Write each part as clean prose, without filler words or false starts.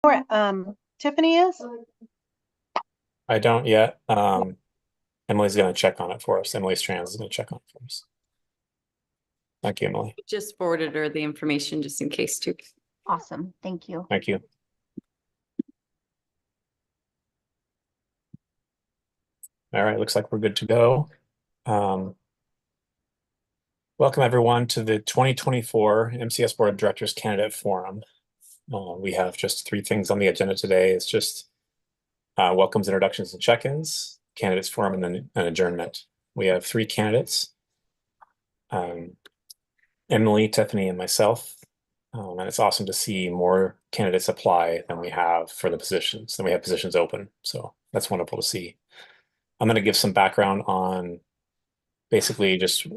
Or Tiffany is? I don't yet. Emily's going to check on it for us. Emily's trans is going to check on it for us. Thank you, Emily. Just forwarded her the information just in case too. Awesome. Thank you. Thank you. All right, looks like we're good to go. Welcome everyone to the 2024 MCS Board of Directors Candidate Forum. We have just 3 things on the agenda today. It's just welcomes, introductions, and check-ins, candidates forum, and then an adjournment. We have 3 candidates, Emily, Tiffany, and myself. And it's awesome to see more candidates apply than we have for the positions, than we have positions open. So that's wonderful to see. I'm going to give some background on basically just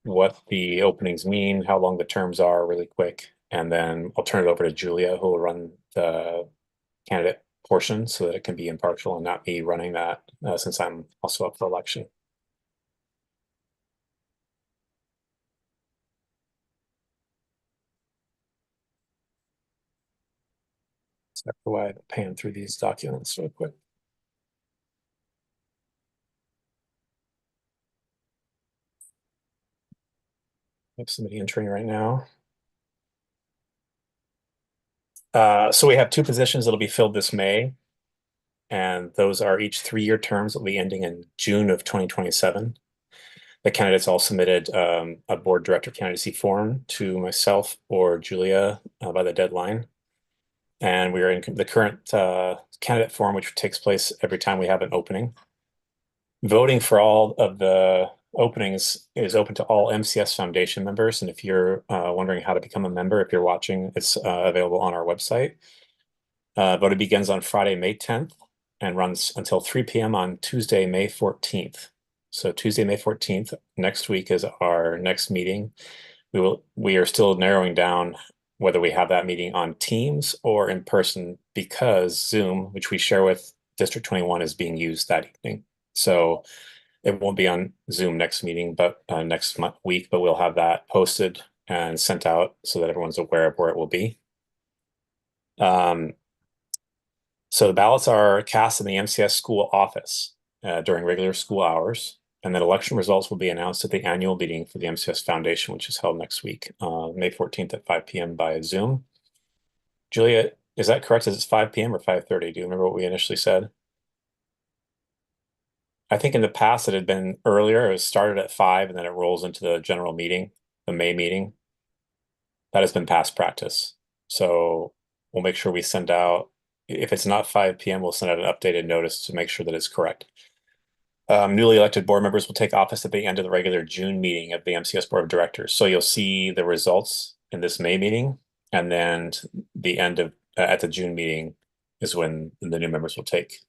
what the openings mean, how long the terms are really quick, and then I'll turn it over to Julia, who will run the candidate portion so that it can be impartial and not me running that since I'm also up for election. So that's why I pan through these documents real quick. I have somebody entering right now. So we have 2 positions that'll be filled this May, and those are each 3-year terms that will be ending in June of 2027. The candidates all submitted a board director candidacy form to myself or Julia by the deadline. And we are in the current candidate forum, which takes place every time we have an opening. Voting for all of the openings is open to all MCS Foundation members. And if you're wondering how to become a member, if you're watching, it's available on our website. Voting begins on Friday, May 10th and runs until 3 p.m. on Tuesday, May 14th. So Tuesday, May 14th, next week is our next meeting. We are still narrowing down whether we have that meeting on Teams or in person because Zoom, which we share with District 21, is being used that evening. So it won't be on Zoom next meeting, but next week, but we'll have that posted and sent out so that everyone's aware of where it will be. So the ballots are cast in the MCS school office during regular school hours, and then election results will be announced at the annual meeting for the MCS Foundation, which is held next week, May 14th at 5 p.m. by Zoom. Julia, is that correct? Is it 5 p.m. or 5:30? Do you remember what we initially said? I think in the past it had been earlier. It was started at 5 and then it rolls into the general meeting, the May meeting. That has been past practice. So we'll make sure we send out, if it's not 5 p.m., we'll send out an updated notice to make sure that it's correct. Newly elected board members will take office at the end of the regular June meeting of the MCS Board of Directors. So you'll see the results in this May meeting, and then the end of at the June meeting is when the new members will take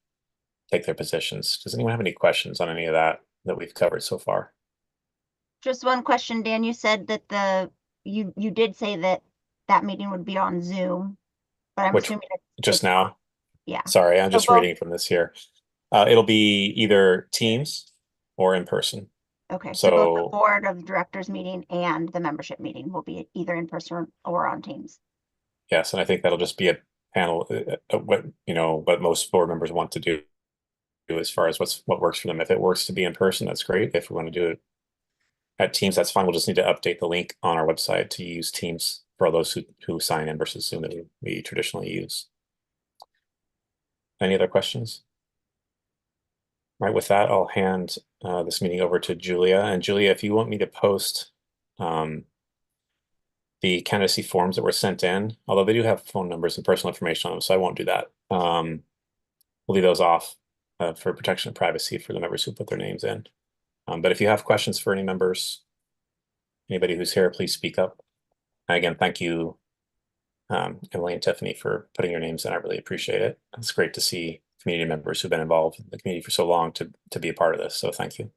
their positions. Does anyone have any questions on any of that we've covered so far? Just one question, Dan. You said that you did say that meeting would be on Zoom, but I'm Which assuming just now? yeah. Sorry, I'm So just both, reading from this here. It'll be either Teams or in person. okay. So both the So board of directors meeting and the membership meeting will be either in person or on Teams. yes, and I think that'll just be a panel, what most board members want to do as far as what works for them. If it works to be in person, that's great. If we want to do it at Teams, that's fine. We'll just need to update the link on our website to use Teams for all those who sign in versus Zoom that we traditionally use. Any other questions? Right, with that, I'll hand this meeting over to Julia. And Julia, if you want me to post the candidacy forms that were sent in, although they do have phone numbers and personal information on them, so I won't do that. We'll leave those off for protection of privacy for the members who put their names in. But if you have questions for any members, anybody who's here, please speak up. And again, thank you, Emily and Tiffany, for putting your names in. I really appreciate it. It's great to see community members who've been involved in the community for so long to be a part of this. So thank you.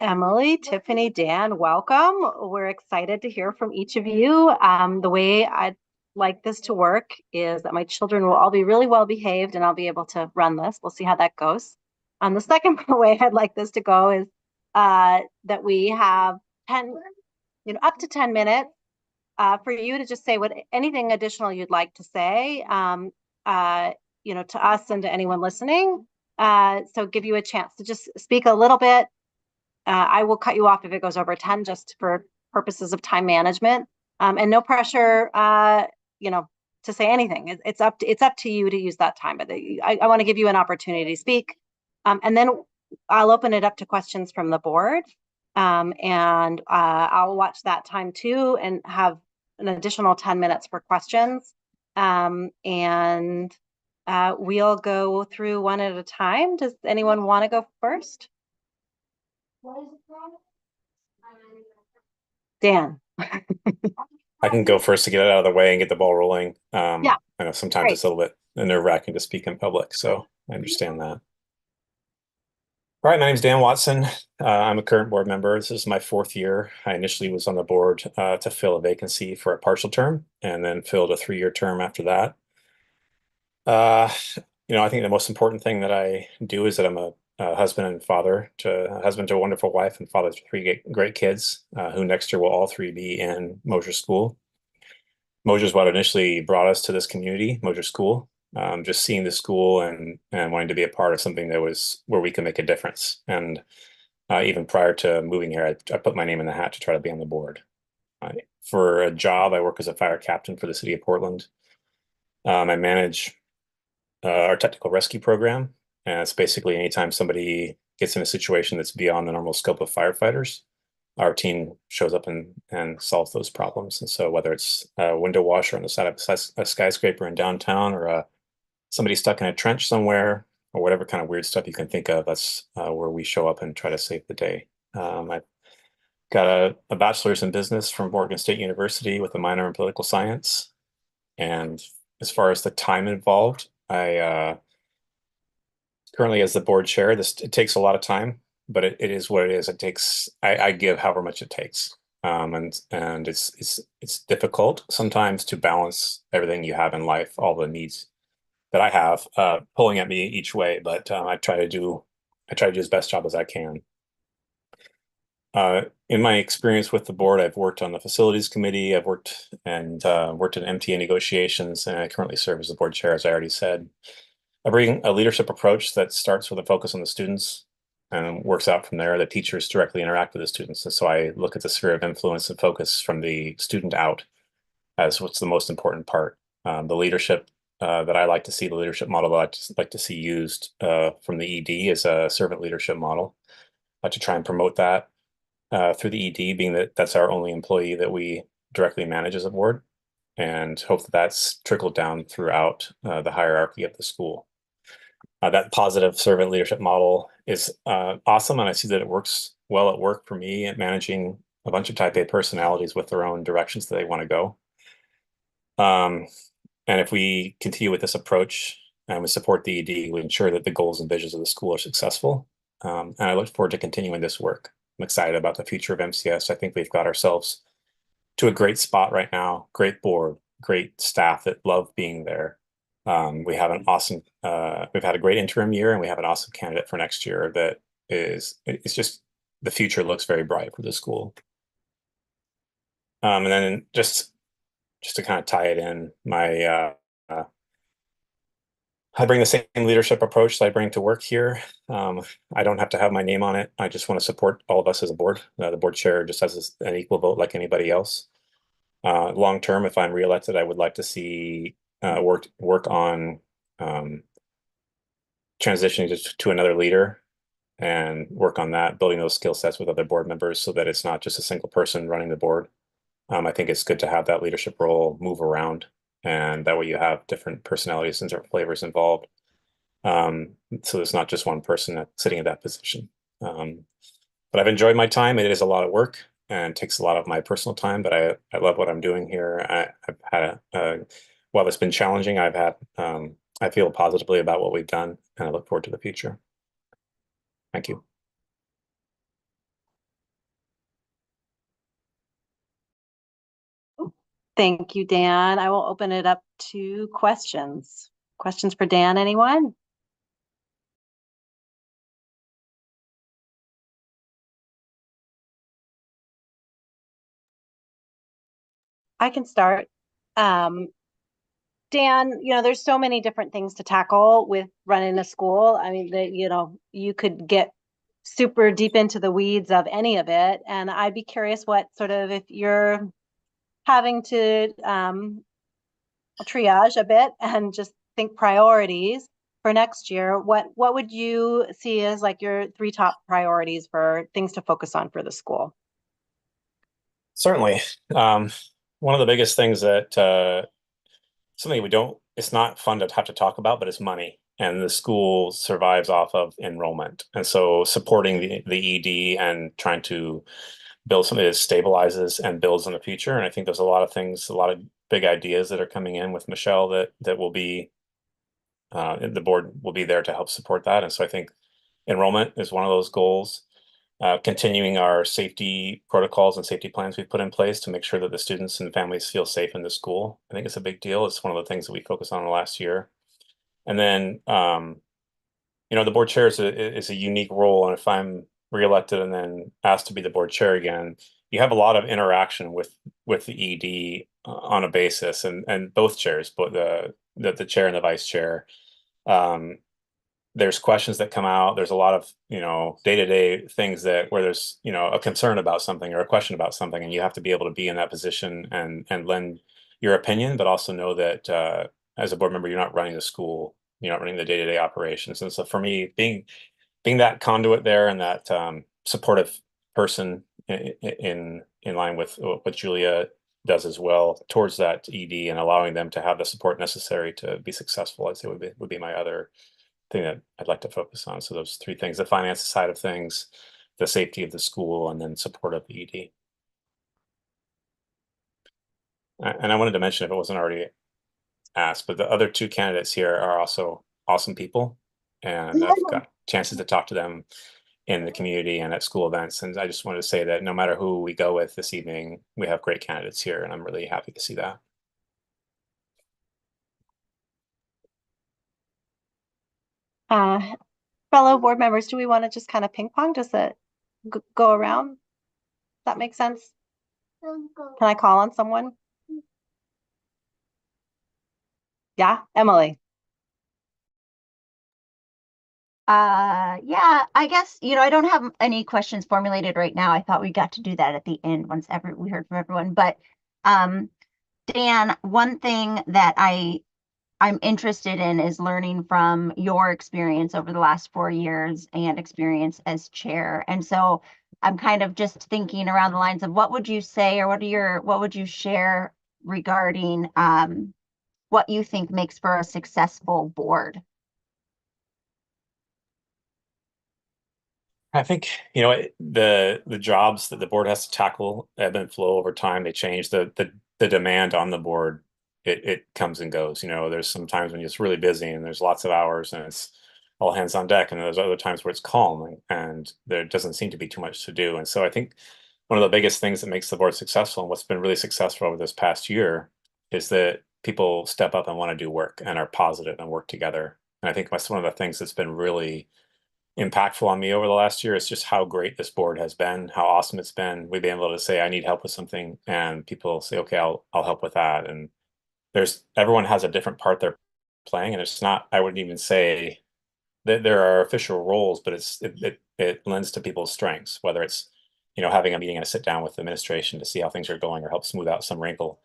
Emily, Tiffany, Dan, welcome. We're excited to hear from each of you. The way I'd like this to work is that my children will all be really well behaved and I'll be able to run this. We'll see how that goes. The second way I'd like this to go is that we have 10, up to 10 minutes for you to just say anything additional you'd like to say, to us and to anyone listening. So give you a chance to just speak a little bit. I will cut you off if it goes over 10, just for purposes of time management. And no pressure, to say anything. It's up to you to use that time. But I want to give you an opportunity to speak. And then I'll open it up to questions from the board. And I'll watch that time too and have an additional 10 minutes for questions. And we'll go through one at a time. Does anyone want to go first? Dan. I can go first to get it out of the way and get the ball rolling. Yeah. I know sometimes Great. it's a little bit nerve-wracking to speak in public, so I understand that. All right, my name's Dan Watson. I'm a current board member. This is my 4th year. I initially was on the board to fill a vacancy for a partial term, and then filled a 3-year term after that. I think the most important thing that I do is that I'm a husband and father to a wonderful wife and father to 3 great kids, who next year will all 3 be in Mosier School. Mosier is what initially brought us to this community, Mosier School. Just seeing the school and wanting to be a part of something that was where we can make a difference. And even prior to moving here, I put my name in the hat to try to be on the board. For a job, I work as a fire captain for the city of Portland. I manage our technical rescue program. And it's basically anytime somebody gets in a situation that's beyond the normal scope of firefighters, our team shows up and solves those problems. And so whether it's a window washer on the side of a skyscraper in downtown, or somebody stuck in a trench somewhere, or whatever kind of weird stuff you can think of, that's where we show up and try to save the day. I've got a bachelor's in business from Oregon State University with a minor in political science. And as far as the time involved, I currently, as the board chair, it takes a lot of time, but it is what it is. It takes, I give however much it takes. And it's difficult sometimes to balance everything you have in life, all the needs that I have pulling at me each way, but I try to do as best job as I can. In my experience with the board, I've worked on the facilities committee. I've worked in MTA negotiations, and I currently serve as the board chair, as I already said. I bring a leadership approach that starts with a focus on the students and works out from there. The teachers directly interact with the students. And so I look at the sphere of influence and focus from the student out as what's the most important part. The leadership that I like to see, the leadership model that I like to see used from the ED is a servant leadership model. I like to try and promote that through the ED, being that that's our only employee that we directly manage as a board, and hope that that's trickled down throughout the hierarchy of the school. That positive servant leadership model is awesome, and I see that it works well at work for me at managing a bunch of type A personalities with their own directions that they want to go. And if we continue with this approach and we support the ED, we ensure that the goals and visions of the school are successful. And I look forward to continuing this work. I'm excited about the future of MCS. I think we've got ourselves to a great spot right now. Great board, great staff that love being there. We have an awesome, we've had a great interim year, and we have an awesome candidate for next year that it's just, the future looks very bright for the school. And then just to kind of tie it in, I bring the same leadership approach that I bring to work here. I don't have to have my name on it. I just want to support all of us as a board. The board chair just has an equal vote like anybody else. Long term, if I'm reelected, I would like to see work on transitioning to another leader, and work on that, building those skill sets with other board members so that it's not just a single person running the board. I think it's good to have that leadership role move around, and that way you have different personalities and different flavors involved. So there's not just one person sitting in that position. But I've enjoyed my time. It is a lot of work and takes a lot of my personal time, but I love what I'm doing here. I've had while it's been challenging, I feel positively about what we've done, and I look forward to the future. Thank you. Thank you, Dan. I will open it up to questions. Questions for Dan, anyone? I can start. Dan, there's so many different things to tackle with running a school. I mean, you could get super deep into the weeds of any of it. And I'd be curious what sort of, if you're having to triage a bit and just think priorities for next year, what would you see as like your 3 top priorities for things to focus on for the school? Certainly. One of the biggest things that something it's not fun to have to talk about, but it's money. And the school survives off of enrollment. And so supporting the ED and trying to build something that stabilizes and builds in the future. And I think there's a lot of things, a lot of big ideas that are coming in with Michelle that will be, the board will be there to help support that. And so I think enrollment is one of those goals. Continuing our safety protocols and safety plans we've put in place to make sure that the students and families feel safe in the school. I think it's a big deal. It's one of the things that we focus on the last year. And then, the board chair is a unique role. And if I'm reelected and then asked to be the board chair again, you have a lot of interaction with the ED on a basis, and both chairs, but the chair and the vice chair. There's questions that come out. There's a lot of, day-to-day things where there's, a concern about something or a question about something, and you have to be able to be in that position and lend your opinion, but also know that as a board member, you're not running the school, you're not running the day-to-day operations. And so for me, being that conduit there and that supportive person in line with what Julia does as well towards that ED and allowing them to have the support necessary to be successful, I'd say would be my other thing that I'd like to focus on. So those 3 things: the finance side of things, the safety of the school, and then support of the ED. And I wanted to mention, if it wasn't already asked, but the other 2 candidates here are also awesome people, and I've got chances to talk to them in the community and at school events. And I just wanted to say that no matter who we go with this evening, we have great candidates here, and I'm really happy to see that. Fellow board members, do we want to just kind of ping pong? Does it go around? That makes sense? Can I call on someone? Yeah, Emily. Yeah, I guess, I don't have any questions formulated right now. I thought we got to do that at the end once we heard from everyone. But Dan, one thing that I'm interested in is learning from your experience over the last 4 years and experience as chair. And so I'm kind of just thinking around the lines of what would you say, or what would you share regarding what you think makes for a successful board? I think, the jobs that the board has to tackle ebb and flow over time. They change the demand on the board. It comes and goes. There's some times when it's really busy and there's lots of hours and it's all hands on deck, and there's other times where it's calm and there doesn't seem to be too much to do. And so I think one of the biggest things that makes the board successful, and what's been really successful over this past year, is that people step up and want to do work and are positive and work together. And I think that's one of the things that's been really impactful on me over the last year is just how great this board has been, how awesome it's been. We've been able to say, I need help with something, and people say, okay, I'll help with that. And everyone has a different part they're playing, and it's not, I wouldn't even say that there are official roles, but it lends to people's strengths, whether it's, having a meeting and a sit down with the administration to see how things are going or help smooth out some wrinkle,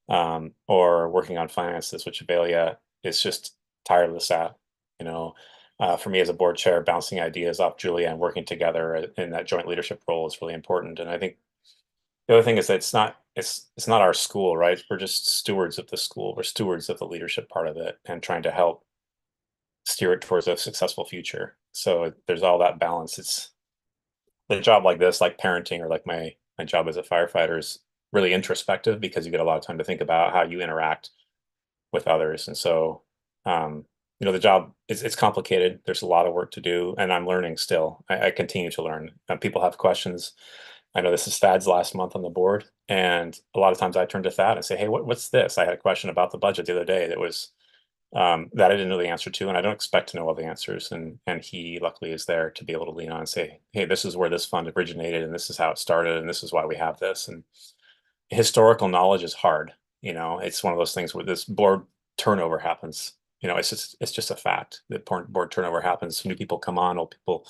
or working on finances, which Abelia is just tireless at, for me as a board chair, bouncing ideas off Julia and working together in that joint leadership role is really important. And I think the other thing is that it's not our school, right? We're just stewards of the school. We're stewards of the leadership part of it and trying to help steer it towards a successful future. So there's all that balance. It's the job like this, like parenting, or like my job as a firefighter, is really introspective because you get a lot of time to think about how you interact with others. And so, the job it's complicated. There's a lot of work to do, and I'm learning still. I continue to learn. People have questions. I know this is Thad's last month on the board, and a lot of times I turn to Thad and say, "Hey, what's this?" I had a question about the budget the other day that was that I didn't know the answer to, and I don't expect to know all the answers. And he luckily is there to be able to lean on and say, "Hey, this is where this fund originated, and this is how it started, and this is why we have this." And historical knowledge is hard. You know, it's one of those things where this board turnover happens. You know, it's just a fact that board turnover happens. New people come on, old people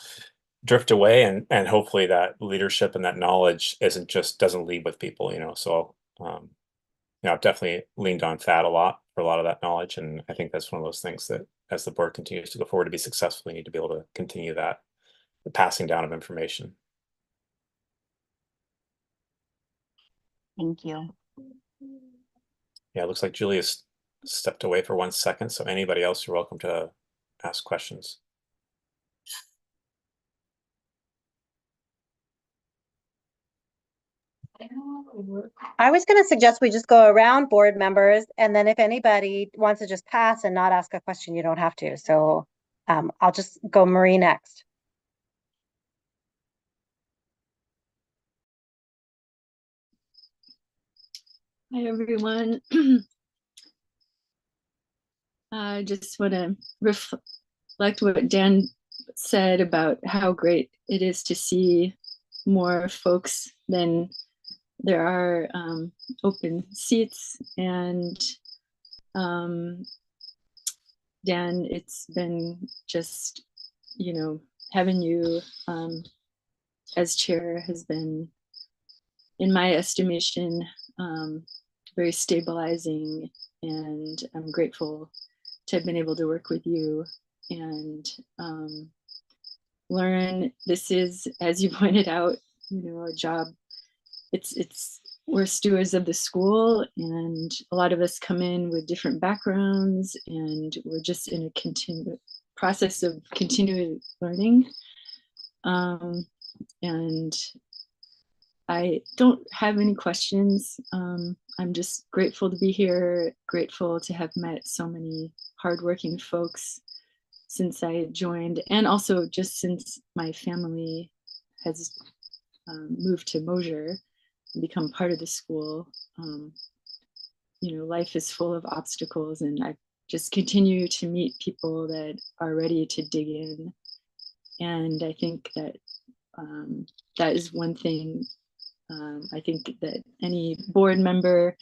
drift away, and hopefully that leadership and that knowledge doesn't leave with people. You know, so you know, I've definitely leaned on Thad a lot for a lot of that knowledge, and I think that's one of those things that as the board continues to go forward to be successful, you need to be able to continue that the passing down of information. Thank you. Yeah, it looks like Julia's stepped away for 1 second. So anybody else, you're welcome to ask questions. I was going to suggest we just go around board members, and then if anybody wants to just pass and not ask a question, you don't have to. So I'll just go Marie next. Hi, everyone. I just want to reflect what Dan said about how great it is to see more folks than there are open seats. And Dan, it's been just, you know, having you as chair has been, in my estimation, very stabilizing, and I'm grateful to have been able to work with you and learn. This is, as you pointed out, you know, a job. We're stewards of the school, and a lot of us come in with different backgrounds, and we're just in a process of continuing learning. And I don't have any questions. I'm just grateful to be here, grateful to have met so many hardworking folks since I joined, and also just since my family has moved to Mosier and become part of the school. You know, life is full of obstacles, and I just continue to meet people that are ready to dig in. And I think that that is one thing. I think that any board member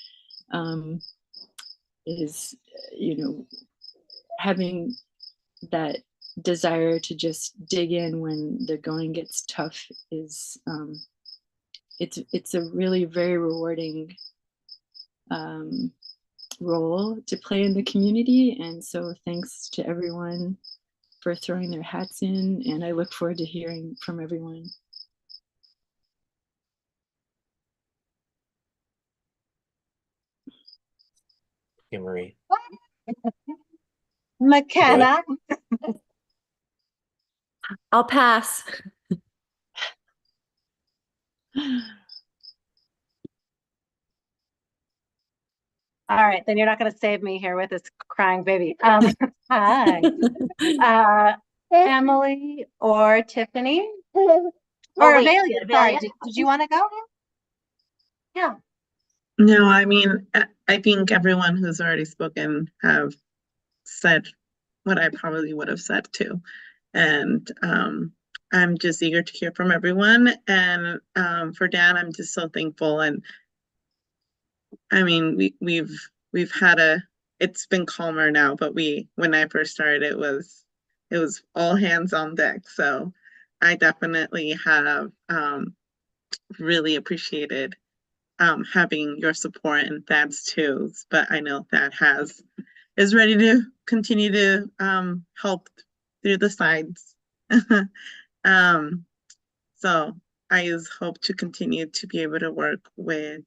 is, you know, having that desire to just dig in when the going gets tough is it's a really very rewarding role to play in the community. And so thanks to everyone for throwing their hats in, and I look forward to hearing from everyone. Hey, Marie. McKenna. I'll pass. All right, then you're not going to save me here with this crying baby. Hi. Emily or Tiffany? Or wait, Avelia, sorry, Avelia? did you want to go? Yeah. No, I mean, I think everyone who's already spoken have said what I probably would have said too. And I'm just eager to hear from everyone. And for Dan, I'm just so thankful. And I mean, we've had it's been calmer now, but when I first started, it was all hands on deck. So I definitely have really appreciated having your support and Thad's too. But I know Thad is ready to continue to help through the sides. So I just hope to continue to be able to work with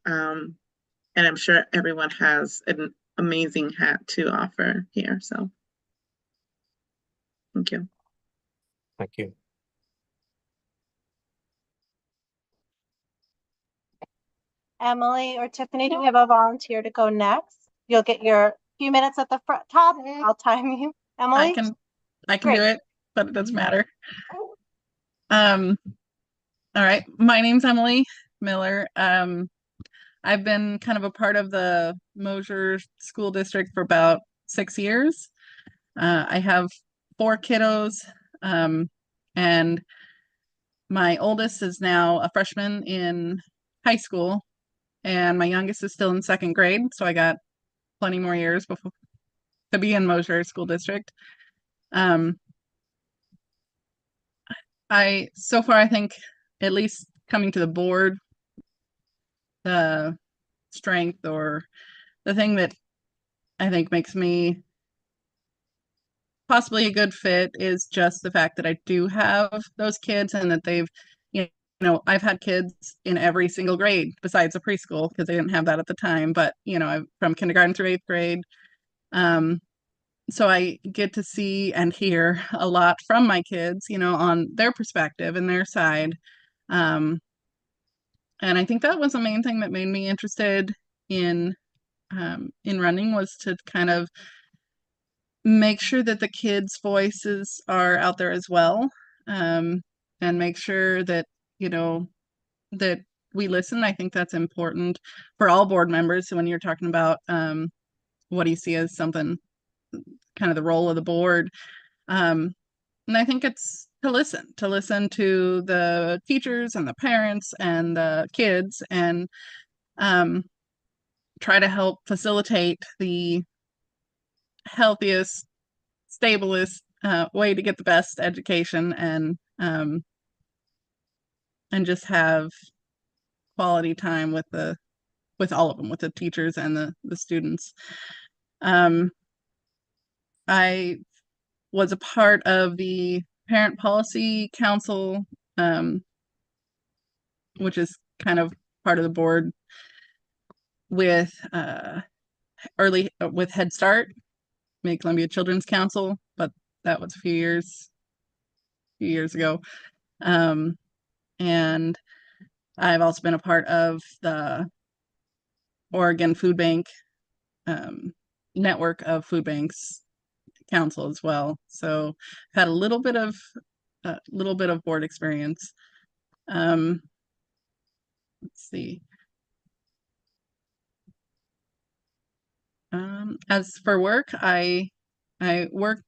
and I'm sure everyone has an amazing hat to offer here. So thank you. Thank you. Emily or Tiffany, do we have a volunteer to go next? You'll get your few minutes at the front top. I'll time you. Emily? I can do it, but it doesn't matter. All right. My name's Emily Miller. I've been kind of a part of the Mosier School District for about 6 years. I have 4 kiddos, and my oldest is now a freshman in high school, and my youngest is still in second grade, so I got plenty more years before to be in Mosier School District. So far I think, at least coming to the board, the strength or the thing that I think makes me possibly a good fit is just the fact that I do have those kids, and that they've, you I've had kids in every single grade besides the preschool, because they didn't have that at the time, but from kindergarten through 8th grade. So I get to see and hear a lot from my kids, on their perspective and their side. And I think that was the main thing that made me interested in running, was to kind of make sure that the kids' voices are out there as well, and make sure that that we listen. I think that's important for all board members. So when you're talking about what do you see as something, kind of the role of the board, and I think it's to listen to the teachers and the parents and the kids, and try to help facilitate the healthiest, stablest way to get the best education, and just have quality time with all of them, with the teachers and the students. I was a part of the Parent Policy Council, which is kind of part of the board with with Head Start, Mid-Columbia Children's Council, but that was a few years ago. And I've also been a part of the Oregon Food Bank network of food banks council as well. So had a little bit of board experience. Let's see. As for work, I work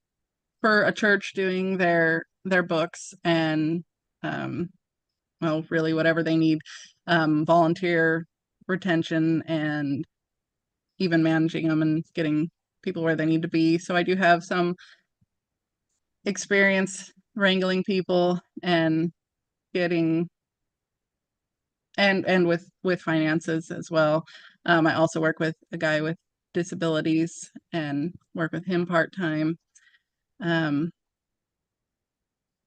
for a church doing their books, and well, really whatever they need, volunteer retention, and even managing them and getting people where they need to be. So I do have some experience wrangling people and getting and with finances as well. I also work with a guy with disabilities and work with him part-time. And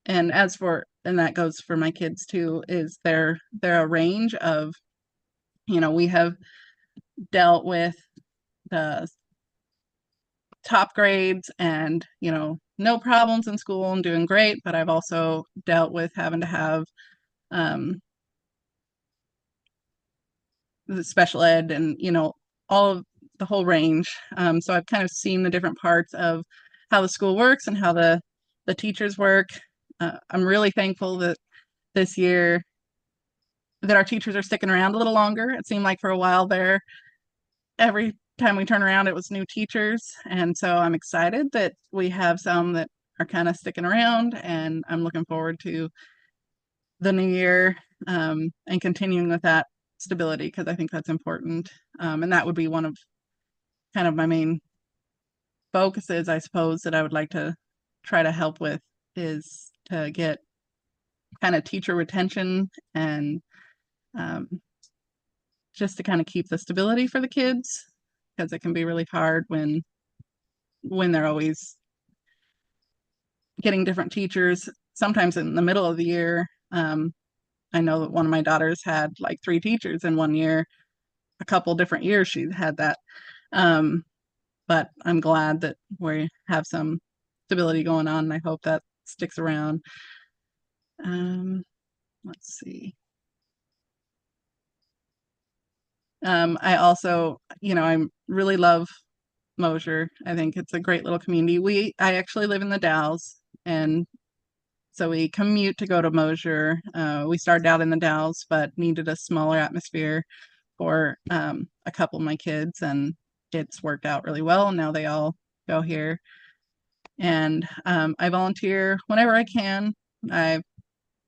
that goes for my kids too, is they're a range of, we have dealt with the top grades and, no problems in school and doing great, but I've also dealt with having to have the special ed and, all of the whole range. So I've kind of seen the different parts of how the school works and how the teachers work. I'm really thankful that this year that our teachers are sticking around a little longer. It seemed like for a while there, every time we turn around, it was new teachers. And so I'm excited that we have some that are kind of sticking around, and I'm looking forward to the new year, and continuing with that stability, because I think that's important. And that would be one of kind of my main focuses, I suppose, that I would like to try to help with, is to get kind of teacher retention, and just to kind of keep the stability for the kids, because it can be really hard when they're always getting different teachers. Sometimes in the middle of the year, I know that one of my daughters had like 3 teachers in one year. A couple different years she had that. But I'm glad that we have some stability going on, and I hope that sticks around. Let's see. I also, I really love Mosier. I think it's a great little community. I actually live in the Dalles, and so we commute to go to Mosier. We started out in the Dalles, but needed a smaller atmosphere for a couple of my kids, and it's worked out really well. And now they all go here. And I volunteer whenever I can. I've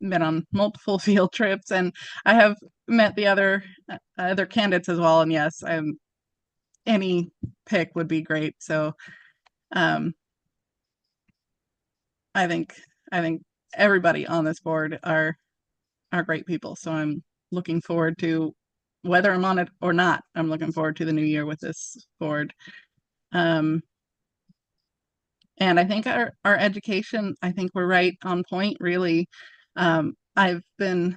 been on multiple field trips, and I have met the other candidates as well, and yes, any pick would be great. So I think everybody on this board are great people. So I'm looking forward to, whether I'm on it or not, I'm looking forward to the new year with this board. And I think our education, I think we're right on point, really. I've been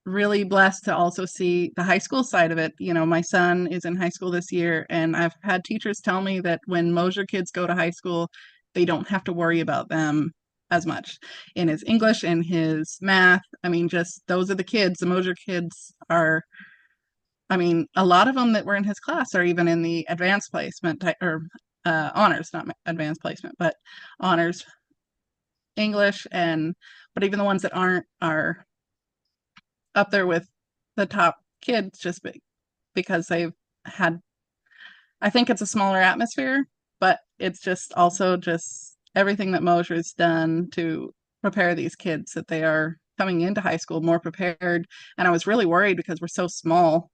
really blessed to also see the high school side of it. My son is in high school this year, and I've had teachers tell me that when Mosier kids go to high school, they don't have to worry about them as much in his English and his math. I mean, just those are the kids. The Mosier kids are, I mean, a lot of them that were in his class are even in the advanced placement or honors, not advanced placement, but honors English. But even the ones that aren't are up there with the top kids, just because they've had, I think it's a smaller atmosphere, but it's just also just everything that Mosier's done to prepare these kids that they are coming into high school more prepared. And I was really worried because we're so small.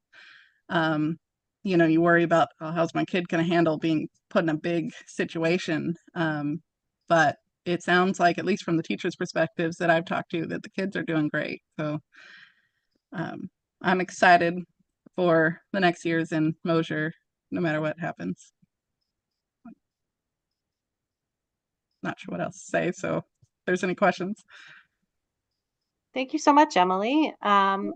You worry about, oh, how's my kid going to handle being put in a big situation. But it sounds like, at least from the teachers' perspectives that I've talked to, that the kids are doing great. So I'm excited for the next years in Mosier, no matter what happens. Not sure what else to say. So if there's any questions. Thank you so much, Emily. I'll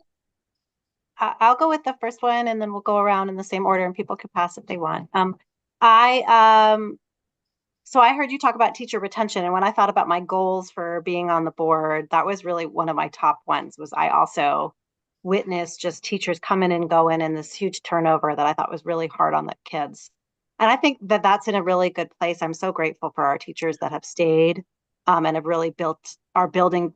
go with the first one, and then we'll go around in the same order, and people can pass if they want. So I heard you talk about teacher retention, and when I thought about my goals for being on the board, that was really one of my top ones. Was I also witnessed just teachers coming and going and this huge turnover that I thought was really hard on the kids. And I think that that's in a really good place. I'm so grateful for our teachers that have stayed and have really are building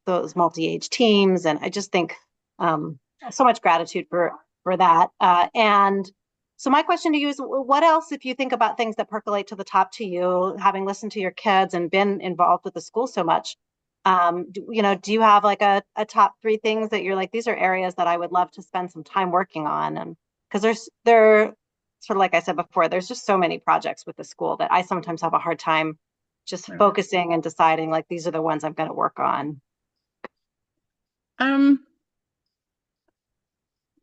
those multi-age teams. And I just think so much gratitude for that. And so my question to you is, what else, if you think about things that percolate to the top to you, having listened to your kids and been involved with the school so much, do you have like a top 3 things that you're like, these are areas that I would love to spend some time working on? And because there sort of, like I said before, there's just so many projects with the school that I sometimes have a hard time just focusing and deciding, like, these are the ones I'm going to work on.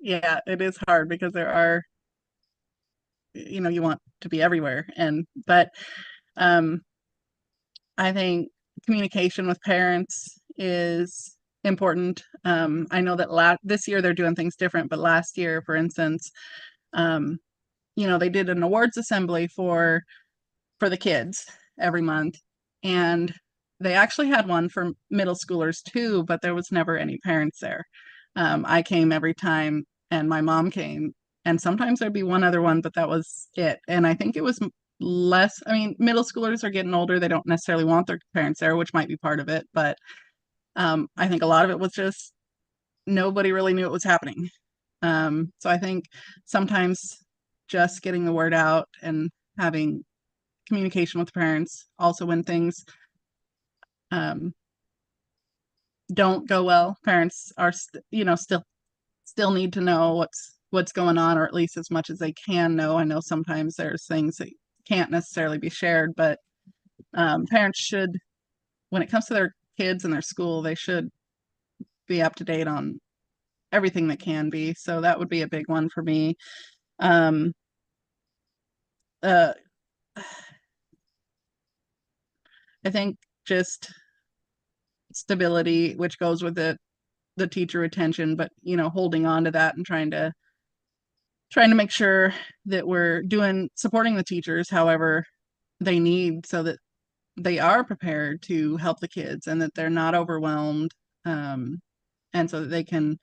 Yeah, it is hard because there are, you want to be everywhere. But I think communication with parents is important. I know that this year they're doing things different, but last year, for instance, they did an awards assembly for the kids every month, and they actually had one for middle schoolers too, but there was never any parents there. I came every time, and my mom came, and sometimes there'd be one other one, but that was it. And I think it was less, I mean, middle schoolers are getting older. They don't necessarily want their parents there, which might be part of it. But I think a lot of it was just nobody really knew it was happening. So I think sometimes just getting the word out and having communication with parents, also when things don't go well, parents are still need to know what's going on, or at least as much as they can know. I know sometimes there's things that can't necessarily be shared, but parents should, when it comes to their kids and their school, they should be up to date on everything that can be. So that would be a big one for me. I think just stability, which goes with the teacher retention, but holding on to that and trying to make sure that we're supporting the teachers however they need, so that they are prepared to help the kids and that they're not overwhelmed, and so that they can,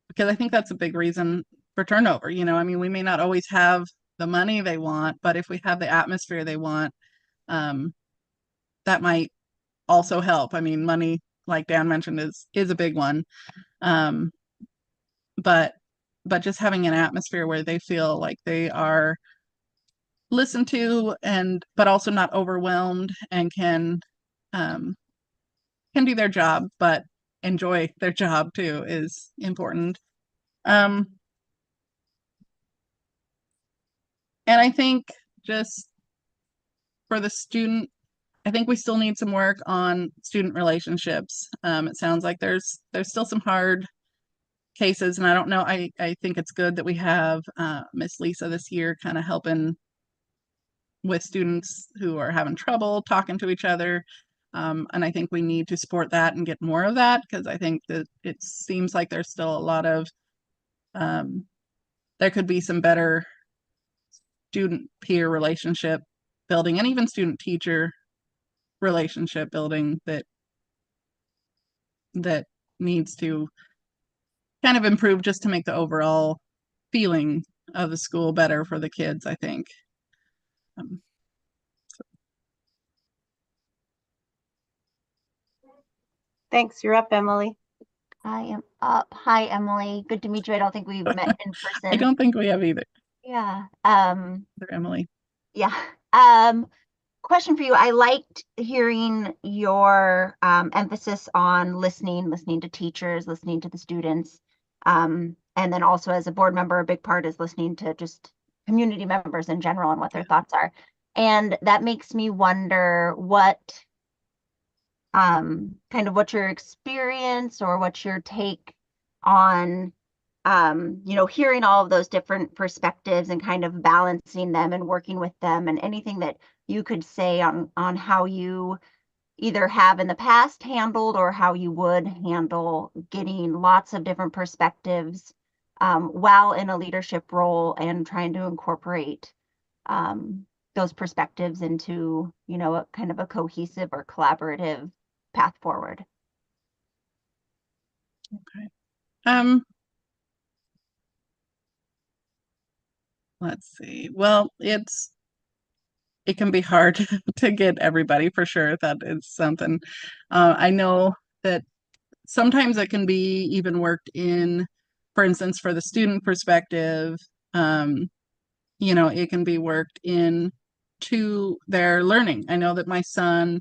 because I think that's a big reason for turnover. I mean, we may not always have the money they want, but if we have the atmosphere they want, that might also help. I mean, money, like Dan mentioned, is a big one. But just having an atmosphere where they feel like they are listened to, but also not overwhelmed, and can do their job, but enjoy their job too is important. And I think just for the student, I think we still need some work on student relationships. It sounds like there's still some hard cases, and I don't know. I think it's good that we have Miss Lisa this year kind of helping with students who are having trouble talking to each other. And I think we need to support that and get more of that, because I think that it seems like there's still a lot of there could be some better student peer relationship building and even student teacher relationship building that needs to kind of improve just to make the overall feeling of the school better for the kids, I think. Thanks. You're up, Emily. I am up. Hi, Emily. Good to meet you. I don't think we've met in person. I don't think we have either. Yeah. Emily. Yeah. Question for you. I liked hearing your emphasis on listening to teachers, listening to the students. And then also as a board member, a big part is listening to just community members in general and what their thoughts are. And that makes me wonder what kind of what's your experience or what's your take on hearing all of those different perspectives and kind of balancing them and working with them, and anything that you could say on how you either have in the past handled or how you would handle getting lots of different perspectives while in a leadership role and trying to incorporate those perspectives into, a kind of a cohesive or collaborative path forward. Okay. Let's see. Well, it can be hard to get everybody, for sure. That is something. I know that sometimes it can be even worked in, for instance, for the student perspective, it can be worked in to their learning. I know that my son,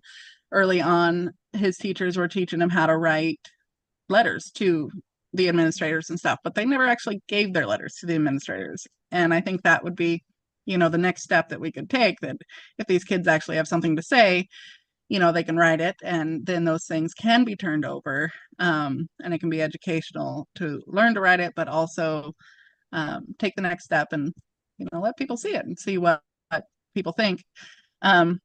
early on, his teachers were teaching him how to write letters to the administrators and stuff, but they never actually gave their letters to the administrators. And I think that would be, the next step that we could take, that if these kids actually have something to say, they can write it, and then those things can be turned over. And it can be educational to learn to write it, but also take the next step and, let people see it and see what people think. I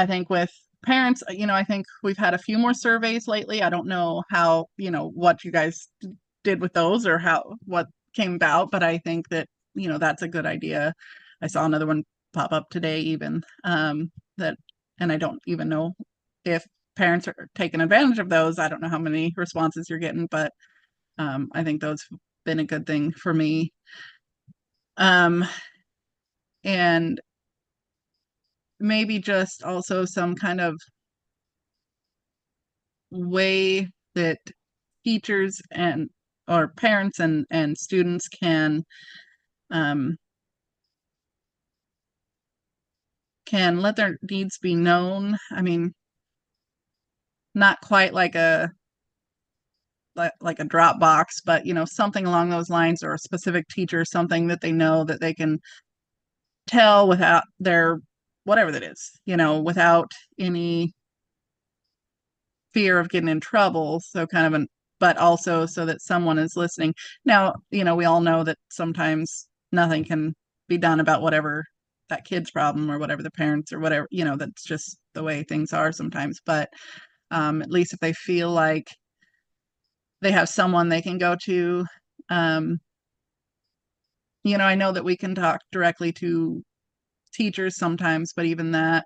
think with parents, I think we've had a few more surveys lately. I don't know how, what you guys did with those or what came about, but I think that, that's a good idea. I saw another one pop up today even, and I don't even know if parents are taking advantage of those. I don't know how many responses you're getting, but I think those have been a good thing for me. And maybe just also some kind of way that teachers or parents and students can let their needs be known. I mean, not quite like a Dropbox, but something along those lines, or a specific teacher, something that they know that they can tell without their whatever that is, without any fear of getting in trouble. So kind of but also so that someone is listening. Now, we all know that sometimes nothing can be done about whatever that kid's problem or whatever the parents or whatever, that's just the way things are sometimes. But at least if they feel like they have someone they can go to, I know that we can talk directly to teachers sometimes, but even that,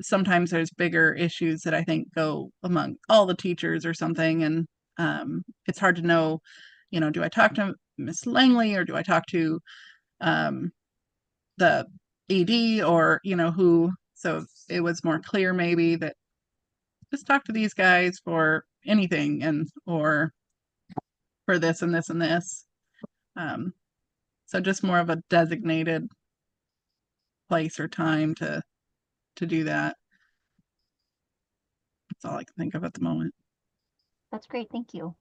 sometimes there's bigger issues that I think go among all the teachers or something. And it's hard to know, do I talk to Miss Langley or do I talk to the ED or, who? So it was more clear maybe that just talk to these guys for anything or for this and this and this. So just more of a designated place or time to do that. That's all I can think of at the moment. That's great. Thank you.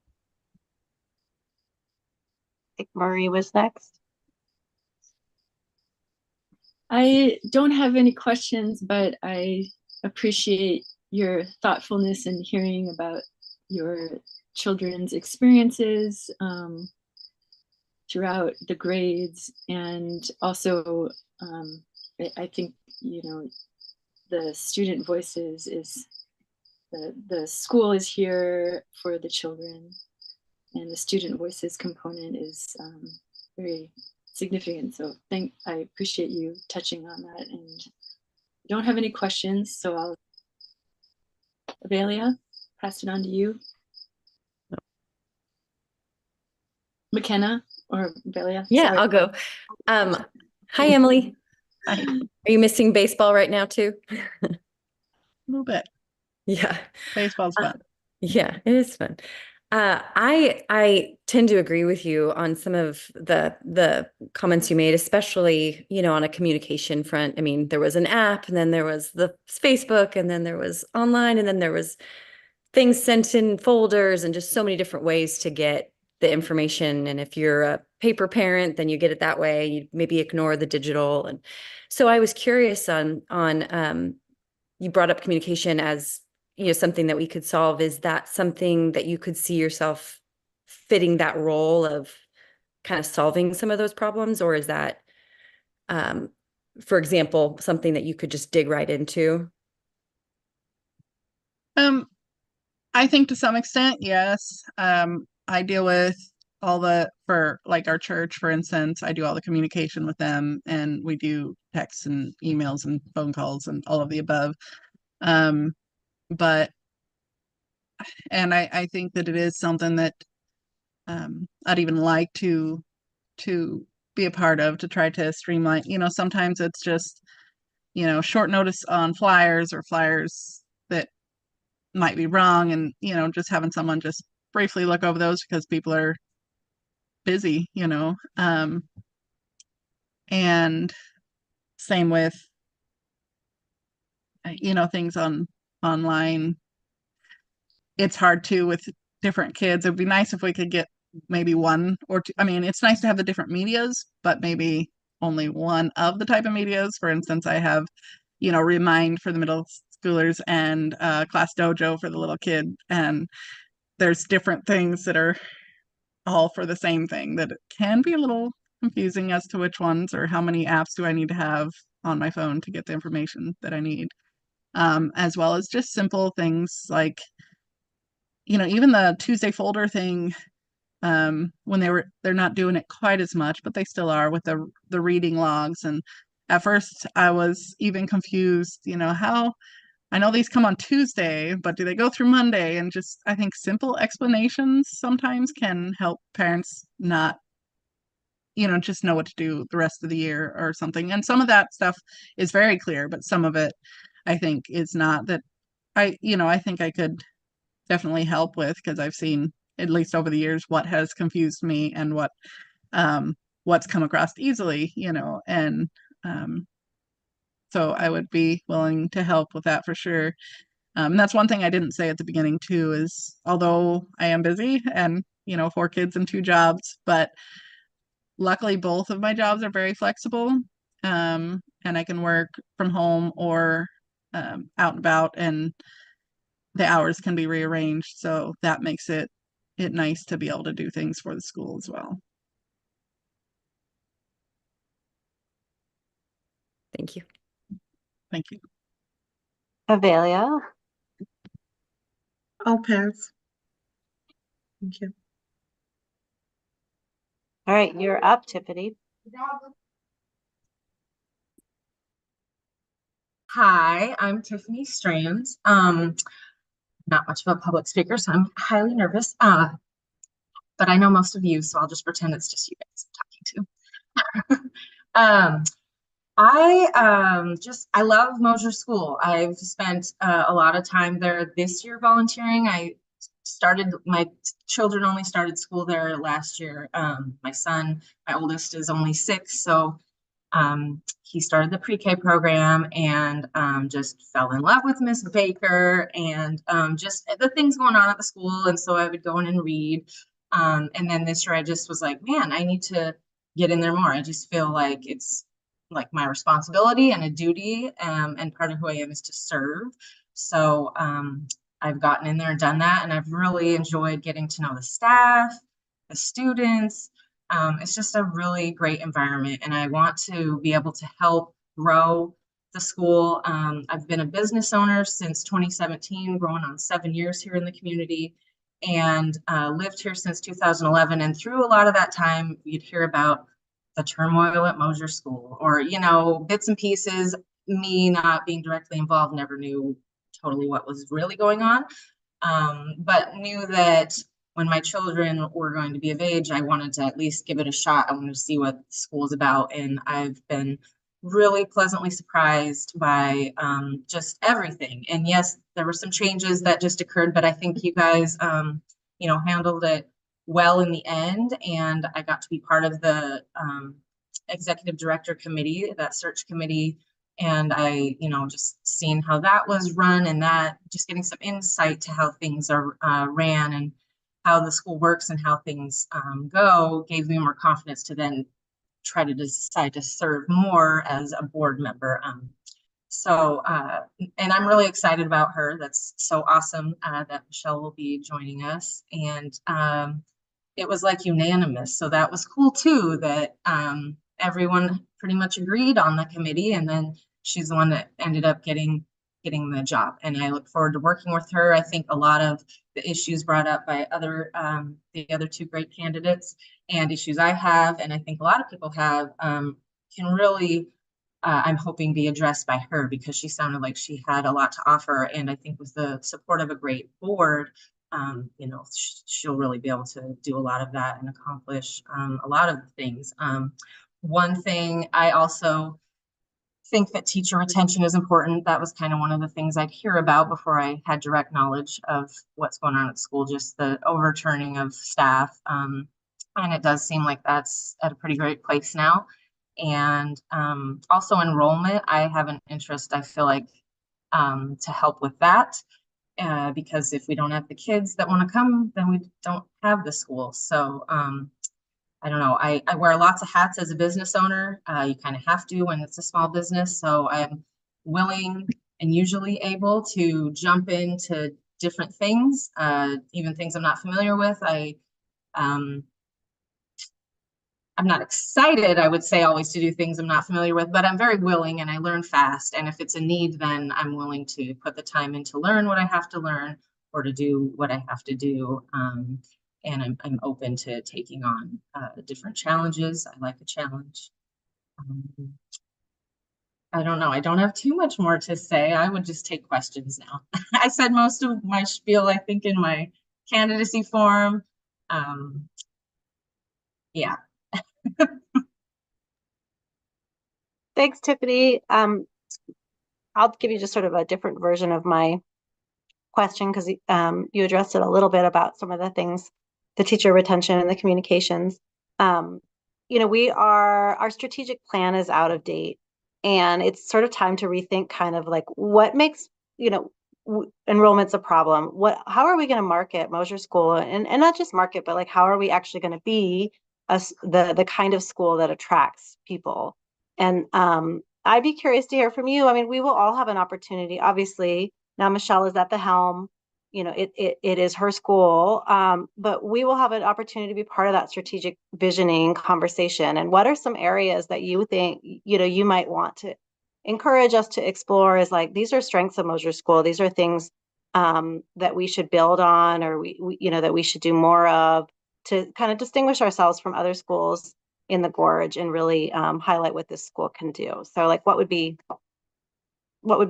I think Marie was next. I don't have any questions, but I appreciate your thoughtfulness in hearing about your children's experiences throughout the grades. And also, I think, you know, the student voices is the school is here for the children, and the student voices component is very significant. So I appreciate you touching on that, and I don't have any questions, so I'll, Avelia, pass it on to you. McKenna or Avelia? Yeah, Sorry. I'll go. Hi, Emily. Hi. Are you missing baseball right now too? A little bit. Yeah. Baseball's fun. Yeah, it is fun. I tend to agree with you on some of the comments you made, especially, you know, on a communication front. I mean, there was an app, and then there was the Facebook, and then there was online, and then there was things sent in folders, and just so many different ways to get the information. And if you're a paper parent, then you get it that way. You maybe ignore the digital. And so I was curious on you brought up communication as, you know, something that we could solve. Is that something that you could see yourself fitting that role of kind of solving some of those problems? Or is that, for example, something that you could just dig right into? I think to some extent, yes. I deal with for like our church, for instance, I do all the communication with them, and we do texts and emails and phone calls and all of the above. But I think that it is something that I'd even like to be a part of, to try to streamline. You know, sometimes it's just, you know, short notice on flyers, or flyers that might be wrong, and, you know, just having someone just briefly look over those because people are busy, you know. And same with, you know, things online. It's hard too with different kids. It'd be nice if we could get maybe one or two. I mean, it's nice to have the different medias, but maybe only one of the type of medias. For instance, I have, you know, Remind for the middle schoolers, and Class Dojo for the little kid. And there's different things that are all for the same thing, that it can be a little confusing as to which ones, or how many apps do I need to have on my phone to get the information that I need. As well as just simple things like, you know, even the Tuesday folder thing, when they're not doing it quite as much, but they still are with the reading logs. And at first I was even confused, you know, how I know these come on Tuesday, but do they go through Monday? And just, I think simple explanations sometimes can help parents not, you know, just know what to do the rest of the year or something. And some of that stuff is very clear, but some of it I think is not. That I think I could definitely help with, because I've seen, at least over the years, what has confused me and what's come across easily, you know. And so I would be willing to help with that for sure. And that's one thing I didn't say at the beginning too, is although I am busy and, you know, 4 kids and 2 jobs, but luckily both of my jobs are very flexible. And I can work from home or out and about, and the hours can be rearranged. So that makes it nice to be able to do things for the school as well. Thank you. Thank you. Avelia. I'll pass. Thank you. All right, you're up, Tiffany. Hi, I'm Tiffany Strands. Not much of a public speaker, so I'm highly nervous. But I know most of you, so I'll just pretend it's just you guys I'm talking to. I love Mosier School. I've spent a lot of time there this year volunteering. My children only started school there last year. My oldest is only 6, so He started the pre-K program and just fell in love with Miss Baker and just the things going on at the school. And so I would go in and read. And then this year I just was like, man, I need to get in there more. I just feel like it's like my responsibility and a duty, and part of who I am is to serve. So I've gotten in there and done that, and I've really enjoyed getting to know the staff, the students. It's just a really great environment, and I want to be able to help grow the school. I've been a business owner since 2017, growing on 7 years here in the community, and lived here since 2011. And through a lot of that time, you'd hear about the turmoil at Mosier School, or, you know, bits and pieces. Me not being directly involved, never knew totally what was really going on, but knew that when my children were going to be of age, I wanted to at least give it a shot. I wanted to see what the school is about, and I've been really pleasantly surprised by just everything. And yes, there were some changes that just occurred, but I think you guys, you know, handled it well in the end, and I got to be part of the executive director committee, that search committee, and I, you know, just seeing how that was run, and that just getting some insight to how things are ran and how the school works and how things go gave me more confidence to then try to decide to serve more as a board member. And I'm really excited about her. That's so awesome that Michelle will be joining us. And it was like unanimous. So that was cool too, that everyone pretty much agreed on the committee. And then she's the one that ended up getting the job. And I look forward to working with her. I think a lot of the issues brought up by the other two great candidates and issues I have, and I think a lot of people have, can really, I'm hoping, be addressed by her, because she sounded like she had a lot to offer. And I think with the support of a great board, you know, she'll really be able to do a lot of that and accomplish a lot of things. One thing I also think that teacher retention is important. That was kind of one of the things I'd hear about before I had direct knowledge of what's going on at school, just the overturning of staff. And it does seem like that's at a pretty great place now. And also enrollment, I have an interest, I feel like, to help with that. Because if we don't have the kids that want to come, then we don't have the school. So I don't know. I wear lots of hats as a business owner. You kind of have to when it's a small business. So I'm willing and usually able to jump into different things, even things I'm not familiar with. I'm not excited, I would say, always to do things I'm not familiar with, but I'm very willing and I learn fast. And if it's a need, then I'm willing to put the time in to learn what I have to learn or to do what I have to do. And I'm open to taking on different challenges. I like a challenge. I don't know. I don't have too much more to say. I would just take questions now. I said most of my spiel, I think, in my candidacy form. Yeah. Thanks, Tiffany. I'll give you just sort of a different version of my question, because you addressed it a little bit about some of the things, the teacher retention and the communications. You know, our strategic plan is out of date, and it's sort of time to rethink kind of like what makes, you know, enrollment's a problem. How are we going to market Mosier School, and not just market, but like how are we actually going to be the kind of school that attracts people? And I'd be curious to hear from you. I mean, we will all have an opportunity, obviously. Now Michelle is at the helm. You know, it is her school, but we will have an opportunity to be part of that strategic visioning conversation. And what are some areas that you think, you know, you might want to encourage us to explore as like, these are strengths of Mosier School. These are things that we should build on, or we, you know, that we should do more of to kind of distinguish ourselves from other schools in the Gorge and really highlight what this school can do. So like, what would be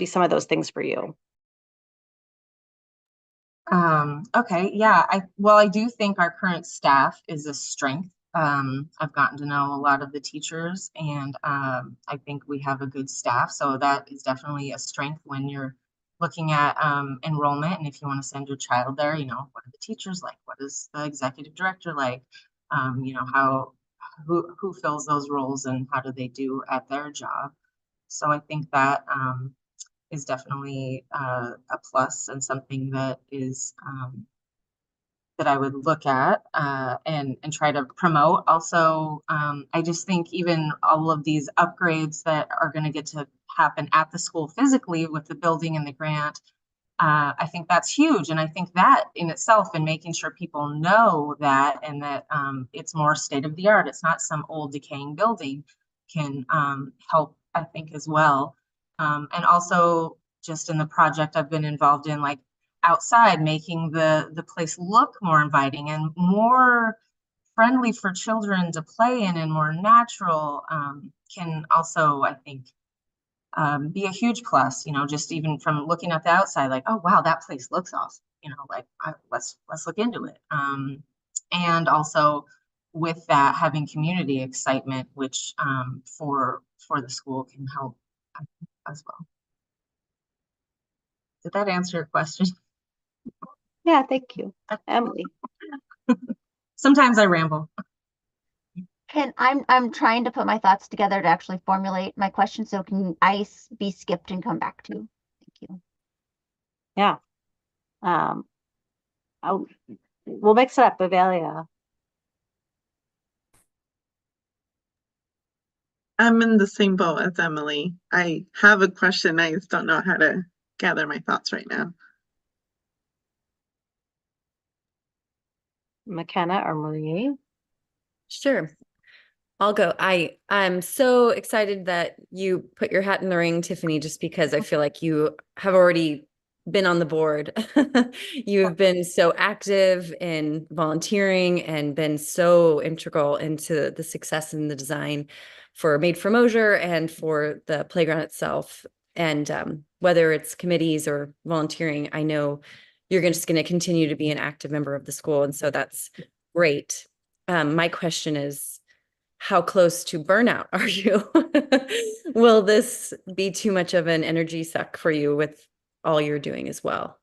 some of those things for you? Okay, yeah, I do think our current staff is a strength. I've gotten to know a lot of the teachers, and I think we have a good staff. So that is definitely a strength when you're looking at enrollment. And if you want to send your child there, you know, what are the teachers like? What is the executive director like? You know, who fills those roles and how do they do at their job. So I think that is definitely a plus and something that is that I would look at and try to promote. Also, I just think even all of these upgrades that are going to get to happen at the school physically with the building and the grant, I think that's huge. And I think that in itself and making sure people know that and that it's more state of the art, it's not some old decaying building, can help, I think, as well. And also just in the project I've been involved in, like outside, making the place look more inviting and more friendly for children to play in and more natural, can also, I think, be a huge plus, you know, just even from looking at the outside, like, oh, wow, that place looks awesome, you know, like let's look into it. And also with that, having community excitement, which for the school can help as well. Did that answer your question? Yeah, thank you. Emily. Sometimes I ramble. I'm trying to put my thoughts together to actually formulate my question. So can I be skipped and come back to? Thank you. Yeah. We'll mix it up, Avelia. I'm in the same boat as Emily. I have a question. I just don't know how to gather my thoughts right now. McKenna or Marie? Sure. I'll go. I'm so excited that you put your hat in the ring, Tiffany, just because I feel like you have already been on the board. You have been so active in volunteering and been so integral into the success and the design for Made for Mosier and for the playground itself. And whether it's committees or volunteering, I know you're just going to continue to be an active member of the school. And so that's great. My question is, how close to burnout are you? Will this be too much of an energy suck for you with all you're doing as well?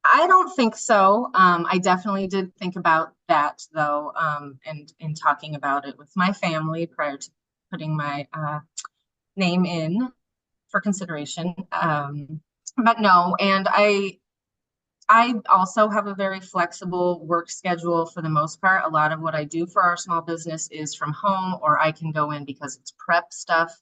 I don't think so. I definitely did think about that though, and in talking about it with my family prior to putting my name in for consideration. But no, and I also have a very flexible work schedule for the most part. A lot of what I do for our small business is from home, or I can go in because it's prep stuff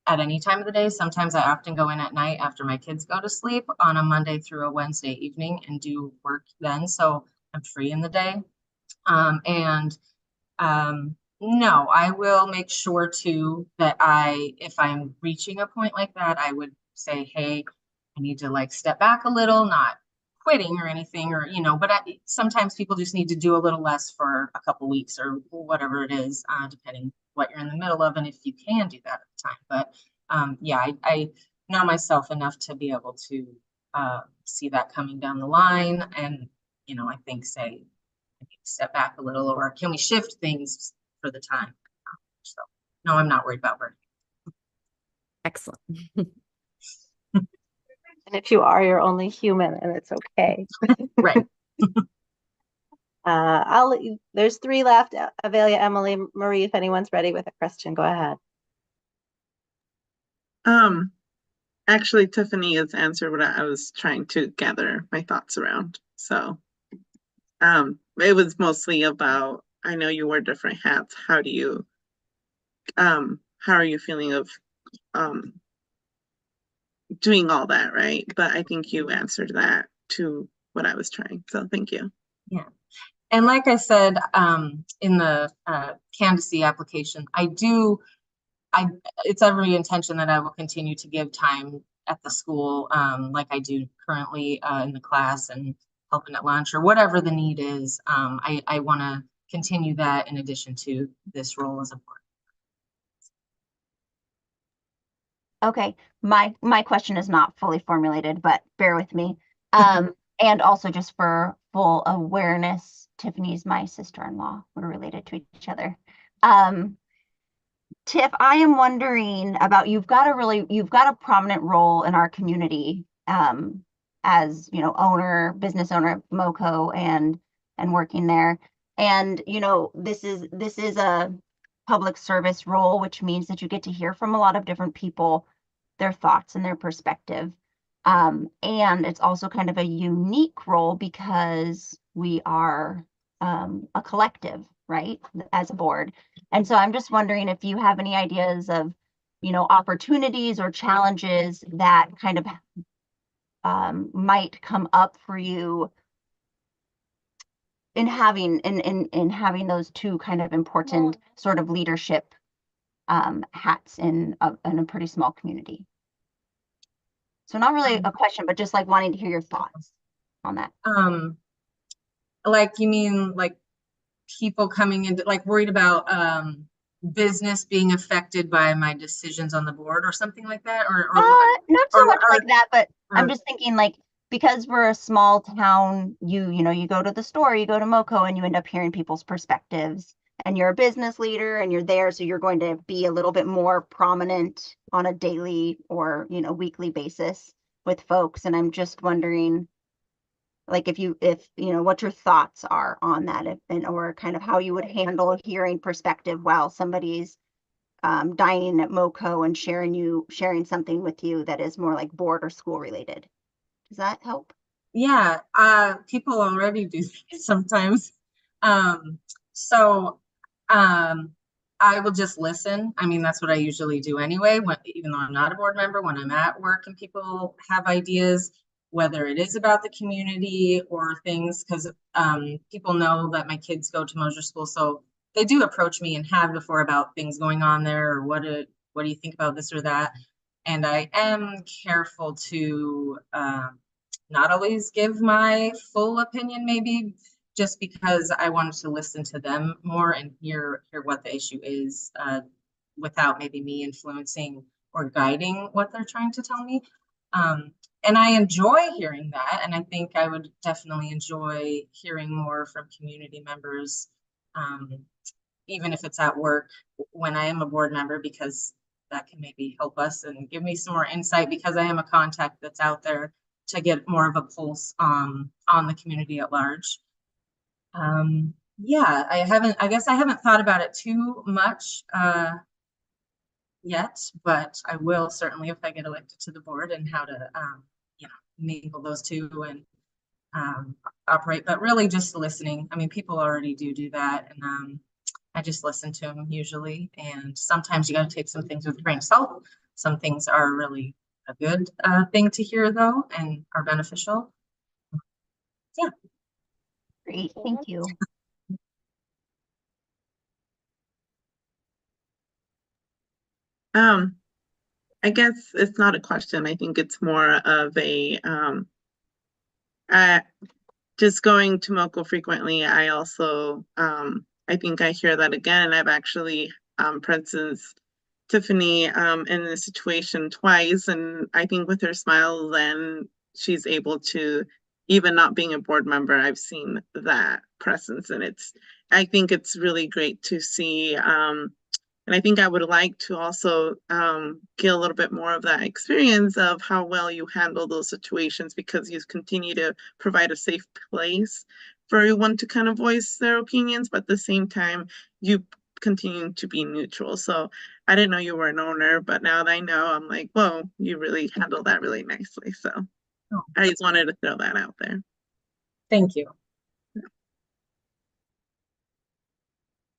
at any time of the day. Sometimes I often go in at night after my kids go to sleep on a Monday through a Wednesday evening and do work then. So I'm free in the day. No, I will make sure too that if I'm reaching a point like that, I would say, hey, I need to like step back a little, not quitting or anything, or, you know, but sometimes people just need to do a little less for a couple weeks or whatever it is, depending what you're in the middle of and if you can do that at the time. But yeah, I know myself enough to be able to see that coming down the line and, you know, I think say, I need to step back a little, or can we shift things for the time? So no, I'm not worried about burning. Excellent. And if you are, you're only human and it's okay. Right. There's 3 left. Avelia, Emily, Marie, if anyone's ready with a question, go ahead. Actually, Tiffany has answered what I was trying to gather my thoughts around. So, it was mostly about, I know you wear different hats. How are you feeling of, doing all that, right? But I think you answered that to what I was trying. So thank you. Yeah. And like I said, in the Candidacy application, it's every intention that I will continue to give time at the school, like I do currently in the class and helping at lunch or whatever the need is. I want to continue that in addition to this role as a board. Okay, my question is not fully formulated, but bear with me. And also just for full awareness, Tiffany's my sister-in-law. We're related to each other. Tiff, I am wondering about, you've got a prominent role in our community, as, you know, business owner of MoCo and working there. And, you know, this is a public service role, which means that you get to hear from a lot of different people, their thoughts and their perspective. And it's also kind of a unique role because we are a collective, right, as a board. And so I'm just wondering if you have any ideas of, you know, opportunities or challenges that kind of might come up for you in having those two kind of important sort of leadership hats in a pretty small community. So not really a question, but just like wanting to hear your thoughts on that. Like you mean like people coming into like worried about business being affected by my decisions on the board or something like that, or not so much or- like that, but I'm or- just thinking like because we're a small town, you know, you go to the store, you go to MoCo, and you end up hearing people's perspectives. And you're a business leader and you're there, so you're going to be a little bit more prominent on a daily or, you know, weekly basis with folks. And I'm just wondering, like, if you know, what your thoughts are on that, and or kind of how you would handle hearing perspective while somebody's dining at MoCo and sharing something with you that is more like board or school related. Does that help? Yeah, people already do sometimes. So I will just listen. I mean, that's what I usually do anyway, even though I'm not a board member, when I'm at work and people have ideas, whether it is about the community or things, because people know that my kids go to Mosier School, so they do approach me and have before about things going on there, or what do you think about this or that? And I am careful to not always give my full opinion, maybe just because I wanted to listen to them more and hear what the issue is, without maybe me influencing or guiding what they're trying to tell me. And I enjoy hearing that, and I think I would definitely enjoy hearing more from community members, even if it's at work when I am a board member, because that can maybe help us and give me some more insight, because I am a contact that's out there to get more of a pulse on the community at large. Yeah, I guess I haven't thought about it too much yet, but I will certainly if I get elected to the board, and how to you know, mingle those two and operate, but really just listening. I mean, people already do that, and I just listen to them usually, and sometimes you got to take some things with a grain of salt. Some things are really a good thing to hear though, and are beneficial. Yeah. Great, thank you. I guess it's not a question. I think it's more of a just going to MoCo frequently. I also I think I hear that again. I've actually for instance, Tiffany in this situation twice, and I think with her smile, then she's able to, even not being a board member, I've seen that presence, and I think it's really great to see. And I think I would like to also get a little bit more of that experience of how well you handle those situations, because you continue to provide a safe place for everyone to kind of voice their opinions, but at the same time, you continue to be neutral. So I didn't know you were an owner, but now that I know, I'm like, whoa, you really handle that really nicely. So I just wanted to throw that out there. Thank you.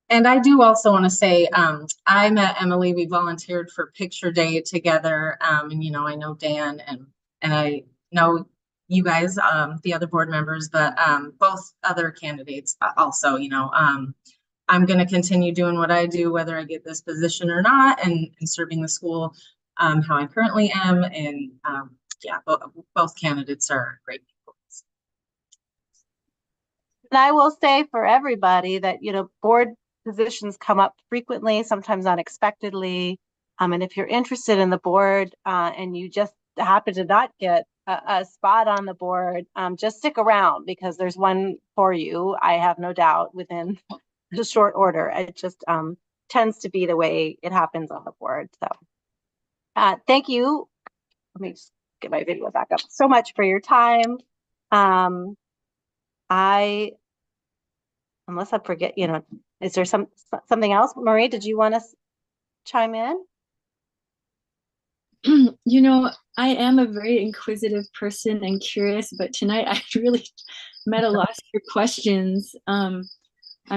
And I do also want to say, I met Emily, we volunteered for picture day together. And, you know, I know Dan and I know you guys, the other board members, but both other candidates also, you know, I'm going to continue doing what I do, whether I get this position or not, and serving the school how I currently am. And yeah, both candidates are great people. And I will say for everybody that, you know, board positions come up frequently, sometimes unexpectedly. And if you're interested in the board and you just happen to not get a spot on the board, just stick around, because there's one for you, I have no doubt, within the short order. It just tends to be the way it happens on the board. So thank you. Let me just get my video back up. So much for your time. unless I forget, is there something else? Marie, did you want to chime in? You know, I am a very inquisitive person and curious, but tonight I really met a lot of your questions. I'm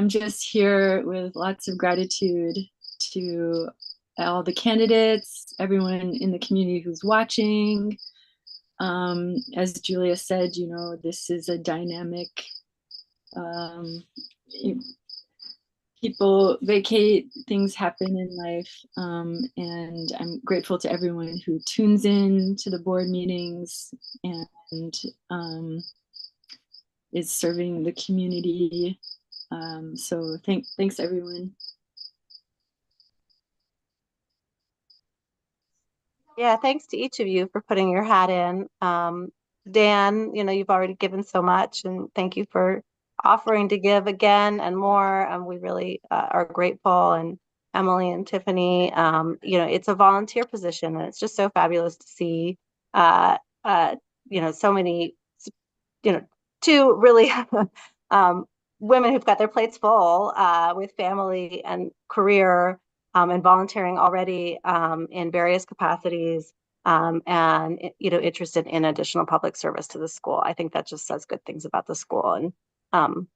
just here with lots of gratitude to all the candidates, everyone in the community who's watching. As Julia said, this is a dynamic, people vacate, things happen in life, and I'm grateful to everyone who tunes in to the board meetings and is serving the community. So thanks everyone. Yeah, thanks to each of you for putting your hat in. Dan, you've already given so much, and thank you for offering to give again and more. And we really are grateful. And Emily and Tiffany, it's a volunteer position, and it's just so fabulous to see, so many, two really women who've got their plates full with family and career. And volunteering already in various capacities, and interested in additional public service to the school. I think that just says good things about the school, and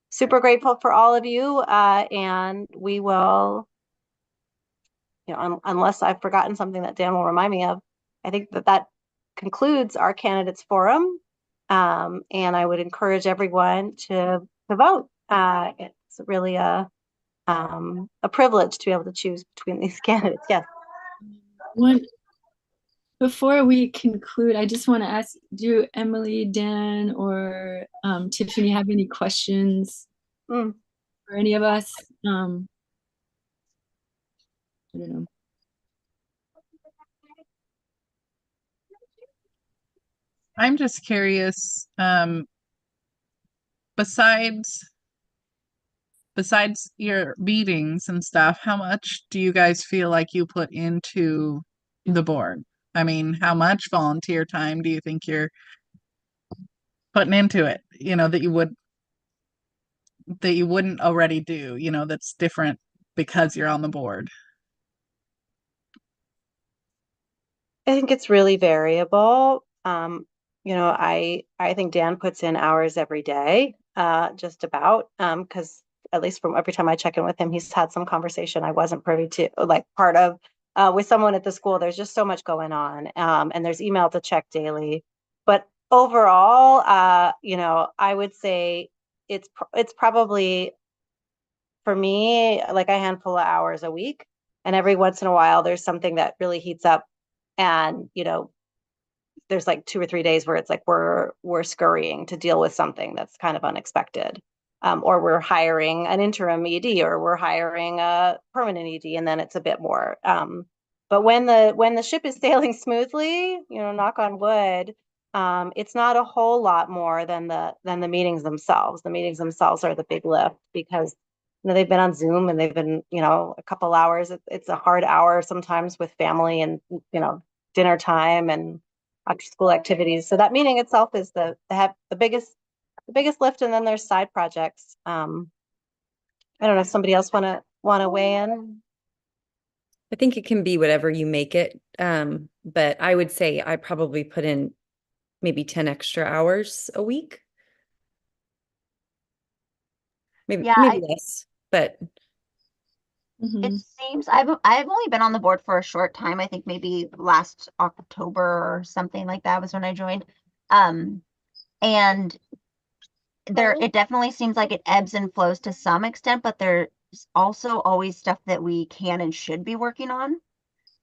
super grateful for all of you. And we will, unless I've forgotten something that Dan will remind me of, I think that concludes our candidates forum. And I would encourage everyone to vote. It's really a privilege to be able to choose between these candidates. Yes. Before we conclude, I just want to ask, do Emily, Dan, or Tiffany have any questions for any of us? I don't know. I'm just curious, besides your meetings and stuff, how much do you guys feel like you put into the board? I mean, how much volunteer time do you think you're putting into it, that you wouldn't already do, that's different because you're on the board? I think it's really variable. I think Dan puts in hours every day, just about, because at least from every time I check in with him, he's had some conversation I wasn't privy to, like part of, with someone at the school. There's just so much going on, and there's email to check daily. But overall, I would say it's probably, for me, like a handful of hours a week. And every once in a while, there's something that really heats up, and there's like 2 or 3 days where it's like we're scurrying to deal with something that's kind of unexpected, or we're hiring an interim ED, or we're hiring a permanent ED, and then it's a bit more. But when the ship is sailing smoothly, knock on wood, it's not a whole lot more than the meetings themselves. The meetings themselves are the big lift, because they've been on Zoom, and they've been a couple hours. It's a hard hour sometimes with family, and dinner time and after school activities. So that meeting itself is the biggest lift, and then there's side projects. I don't know if somebody else want to weigh in. I think it can be whatever you make it. But I would say I probably put in maybe 10 extra hours a week. Maybe less, but it seems I've only been on the board for a short time. I think maybe last October or something like that was when I joined. And it definitely seems like it ebbs and flows to some extent, but there's also always stuff that we can and should be working on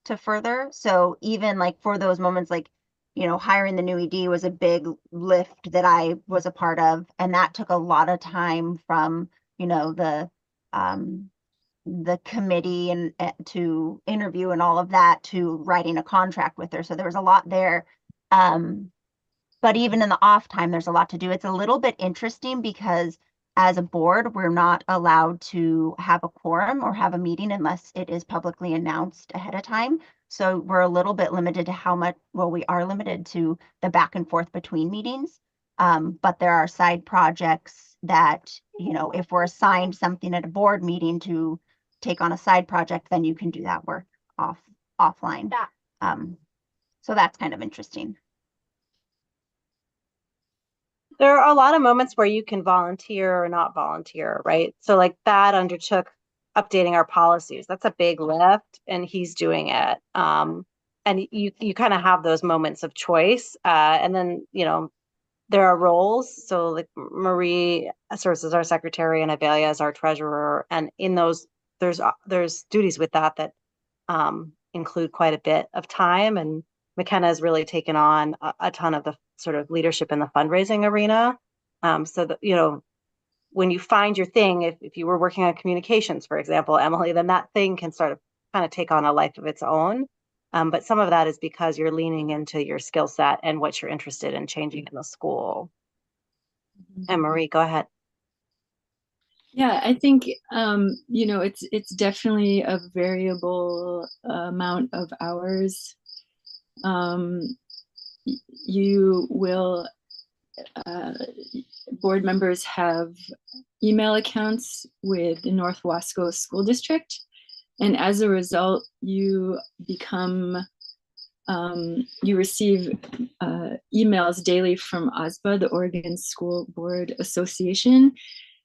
to further. So even like for those moments, like, hiring the new ED was a big lift that I was a part of, and that took a lot of time from, the committee and to interview and all of that, to writing a contract with her. So there was a lot there. But even in the off time, there's a lot to do. It's a little bit interesting because as a board, we're not allowed to have a quorum or have a meeting unless it is publicly announced ahead of time. So we're a little bit limited to how much, well, we are limited to the back and forth between meetings. But there are side projects that, you know, if we're assigned something at a board meeting to take on a side project, then you can do that work offline. So that's kind of interesting. There are a lot of moments where you can volunteer or not volunteer, right? So like Thad undertook updating our policies. That's a big lift, and he's doing it. And you kind of have those moments of choice. And then, you know, there are roles. So like Marie serves as our secretary and Avelia as our treasurer. And in those, there's duties with that include quite a bit of time. And McKenna has really taken on a ton of the sort of leadership in the fundraising arena. So that, you know, when you find your thing, if you were working on communications, for example, Emily, then that thing can sort of kind of take on a life of its own. But some of that is because you're leaning into your skill set and what you're interested in changing in the school. And Marie, go ahead. Yeah, I think you know, it's definitely a variable amount of hours. You will board members have email accounts with the North Wasco School District, and as a result, you become you receive emails daily from OSBA, the Oregon School Board Association.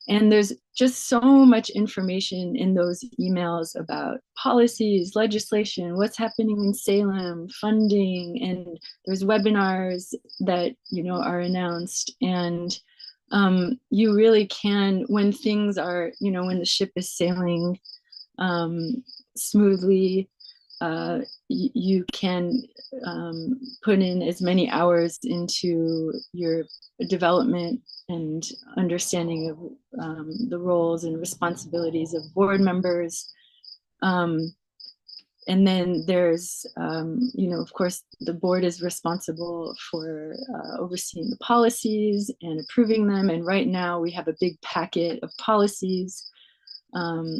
And there's just so much information in those emails about policies, legislation, what's happening in Salem, funding, and there's webinars that, you know, are announced. And you really can, when things are, you know, when the ship is sailing smoothly, you can put in as many hours into your development and understanding of the roles and responsibilities of board members. And then there's, you know, of course, the board is responsible for overseeing the policies and approving them. And right now we have a big packet of policies.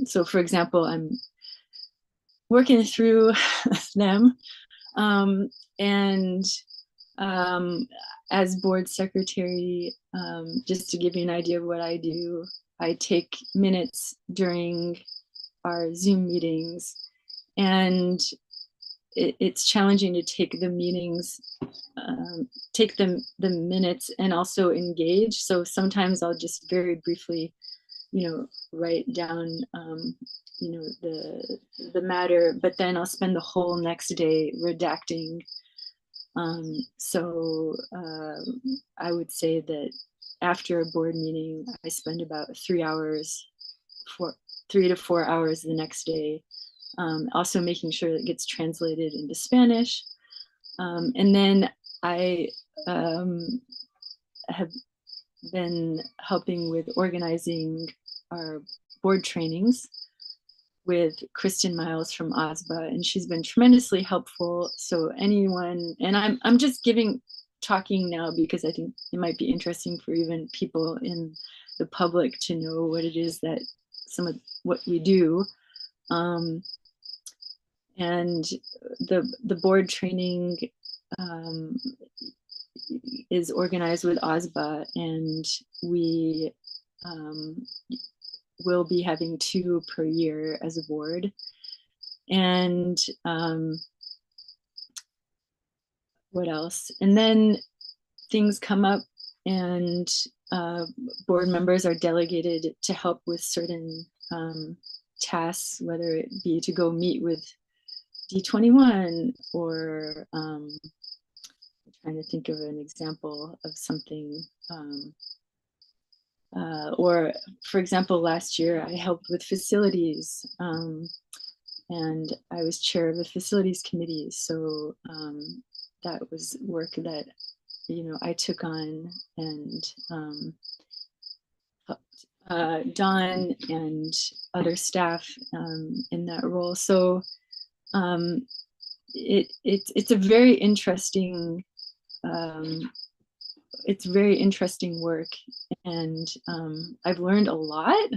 So for example, I'm working through them. And as board secretary, just to give you an idea of what I do, I take minutes during our Zoom meetings, and it's challenging to take the meetings, take the minutes and also engage. So sometimes I'll just very briefly, you know, write down, you know, the matter, but then I'll spend the whole next day redacting. So I would say that after a board meeting, I spend about 3 to 4 hours the next day, also making sure that it gets translated into Spanish. And then I have been helping with organizing our board trainings with Kristen Miles from OSBA, and she's been tremendously helpful. So anyone, and I'm just talking now because I think it might be interesting for even people in the public to know what it is that some of what we do. And the board training is organized with OSBA, and we will be having 2 per year as a board. And what else? And then things come up, and board members are delegated to help with certain tasks, whether it be to go meet with D21 or I'm trying to think of an example of something. Or for example, last year I helped with facilities, and I was chair of the facilities committee. So that was work that, you know, I took on and helped Dawn and other staff in that role. So it's a very interesting, it's very interesting work, and I've learned a lot.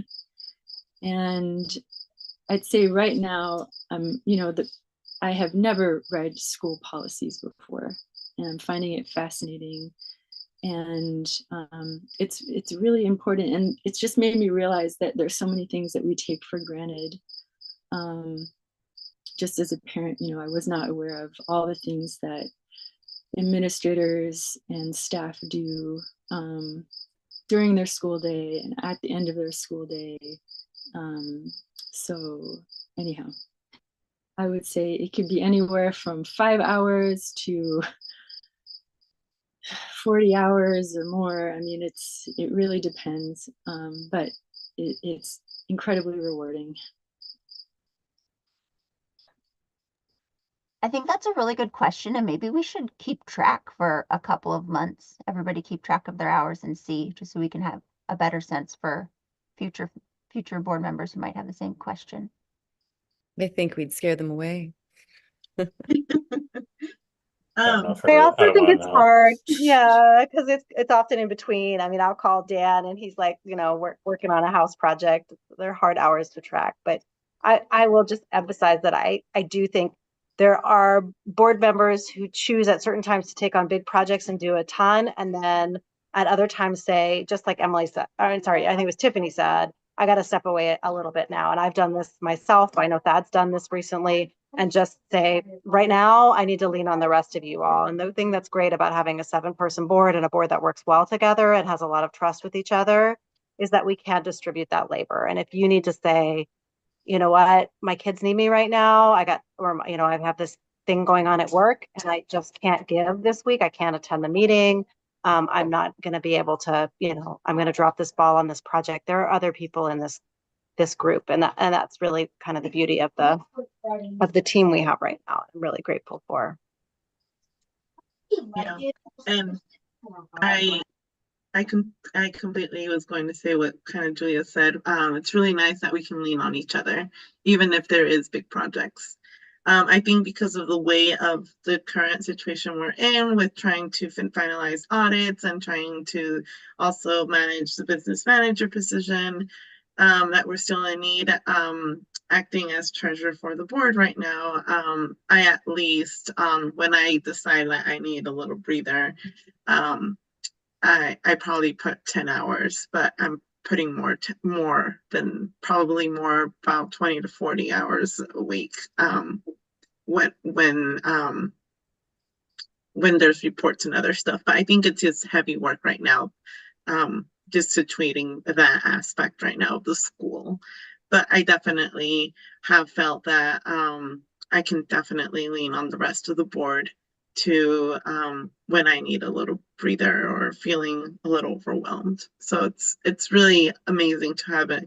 And I'd say right now, you know, I have never read school policies before, and I'm finding it fascinating. And it's really important, and it's just made me realize that there's so many things that we take for granted. Just as a parent, I was not aware of all the things that administrators and staff do during their school day and at the end of their school day. So anyhow, I would say it could be anywhere from 5 hours to 40 hours or more. I mean, it really depends, but it's incredibly rewarding. I think that's a really good question, and maybe we should keep track for a couple of months. Everybody keep track of their hours and see, just so we can have a better sense for future board members who might have the same question. I think we'd scare them away. Don't know if I I also don't think wanna it's know. hard, yeah, because it's often in between. I mean, I'll call Dan and he's like, we're working on a house project. They're hard hours to track, but I will just emphasize that I do think there are board members who choose at certain times to take on big projects and do a ton, and then at other times say, just like Emily said, I'm sorry, I think it was Tiffany said, I got to step away a little bit now. And I've done this myself. I know Thad's done this recently, and just say, right now, I need to lean on the rest of you all. And the thing that's great about having a 7-person board and a board that works well together and has a lot of trust with each other is that we can distribute that labor. And if you need to say, you know what, my kids need me right now, I have this thing going on at work and I just can't give this week, I can't attend the meeting, I'm not going to be able to, I'm going to drop this ball on this project. There are other people in this group, and that's really kind of the beauty of the team we have right now. I'm really grateful for. Yeah, and I completely was going to say what kind of Julia said. It's really nice that we can lean on each other, even if there is big projects. I think because of the way of the current situation we're in with trying to finalize audits and trying to also manage the business manager position, that we're still in need, acting as treasurer for the board right now, I at least, when I decide that I need a little breather, I probably put 10 hours, but I'm putting more than probably more, about 20 to 40 hours a week. When there's reports and other stuff, but I think it's just heavy work right now, just situating that aspect right now of the school. But I definitely have felt that I can definitely lean on the rest of the board to when I need a little breather or feeling a little overwhelmed. So it's really amazing to have a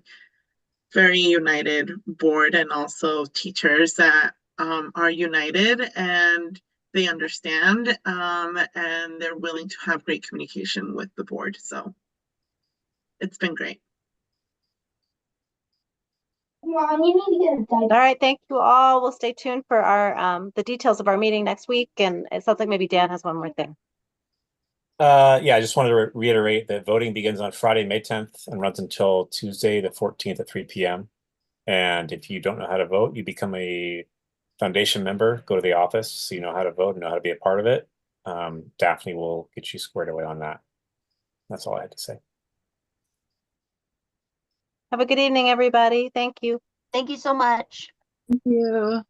very united board, and also teachers that are united and they understand, and they're willing to have great communication with the board. So it's been great. All right, thank you all. We'll stay tuned for our the details of our meeting next week. And it sounds like maybe Dan has one more thing. Yeah, I just wanted to reiterate that voting begins on Friday, May 10th and runs until Tuesday, the 14th at 3 p.m. And if you don't know how to vote, you become a foundation member, go to the office so you know how to vote and know how to be a part of it. Daphne will get you squared away on that. That's all I had to say. Have a good evening, everybody. Thank you. Thank you so much. Thank you.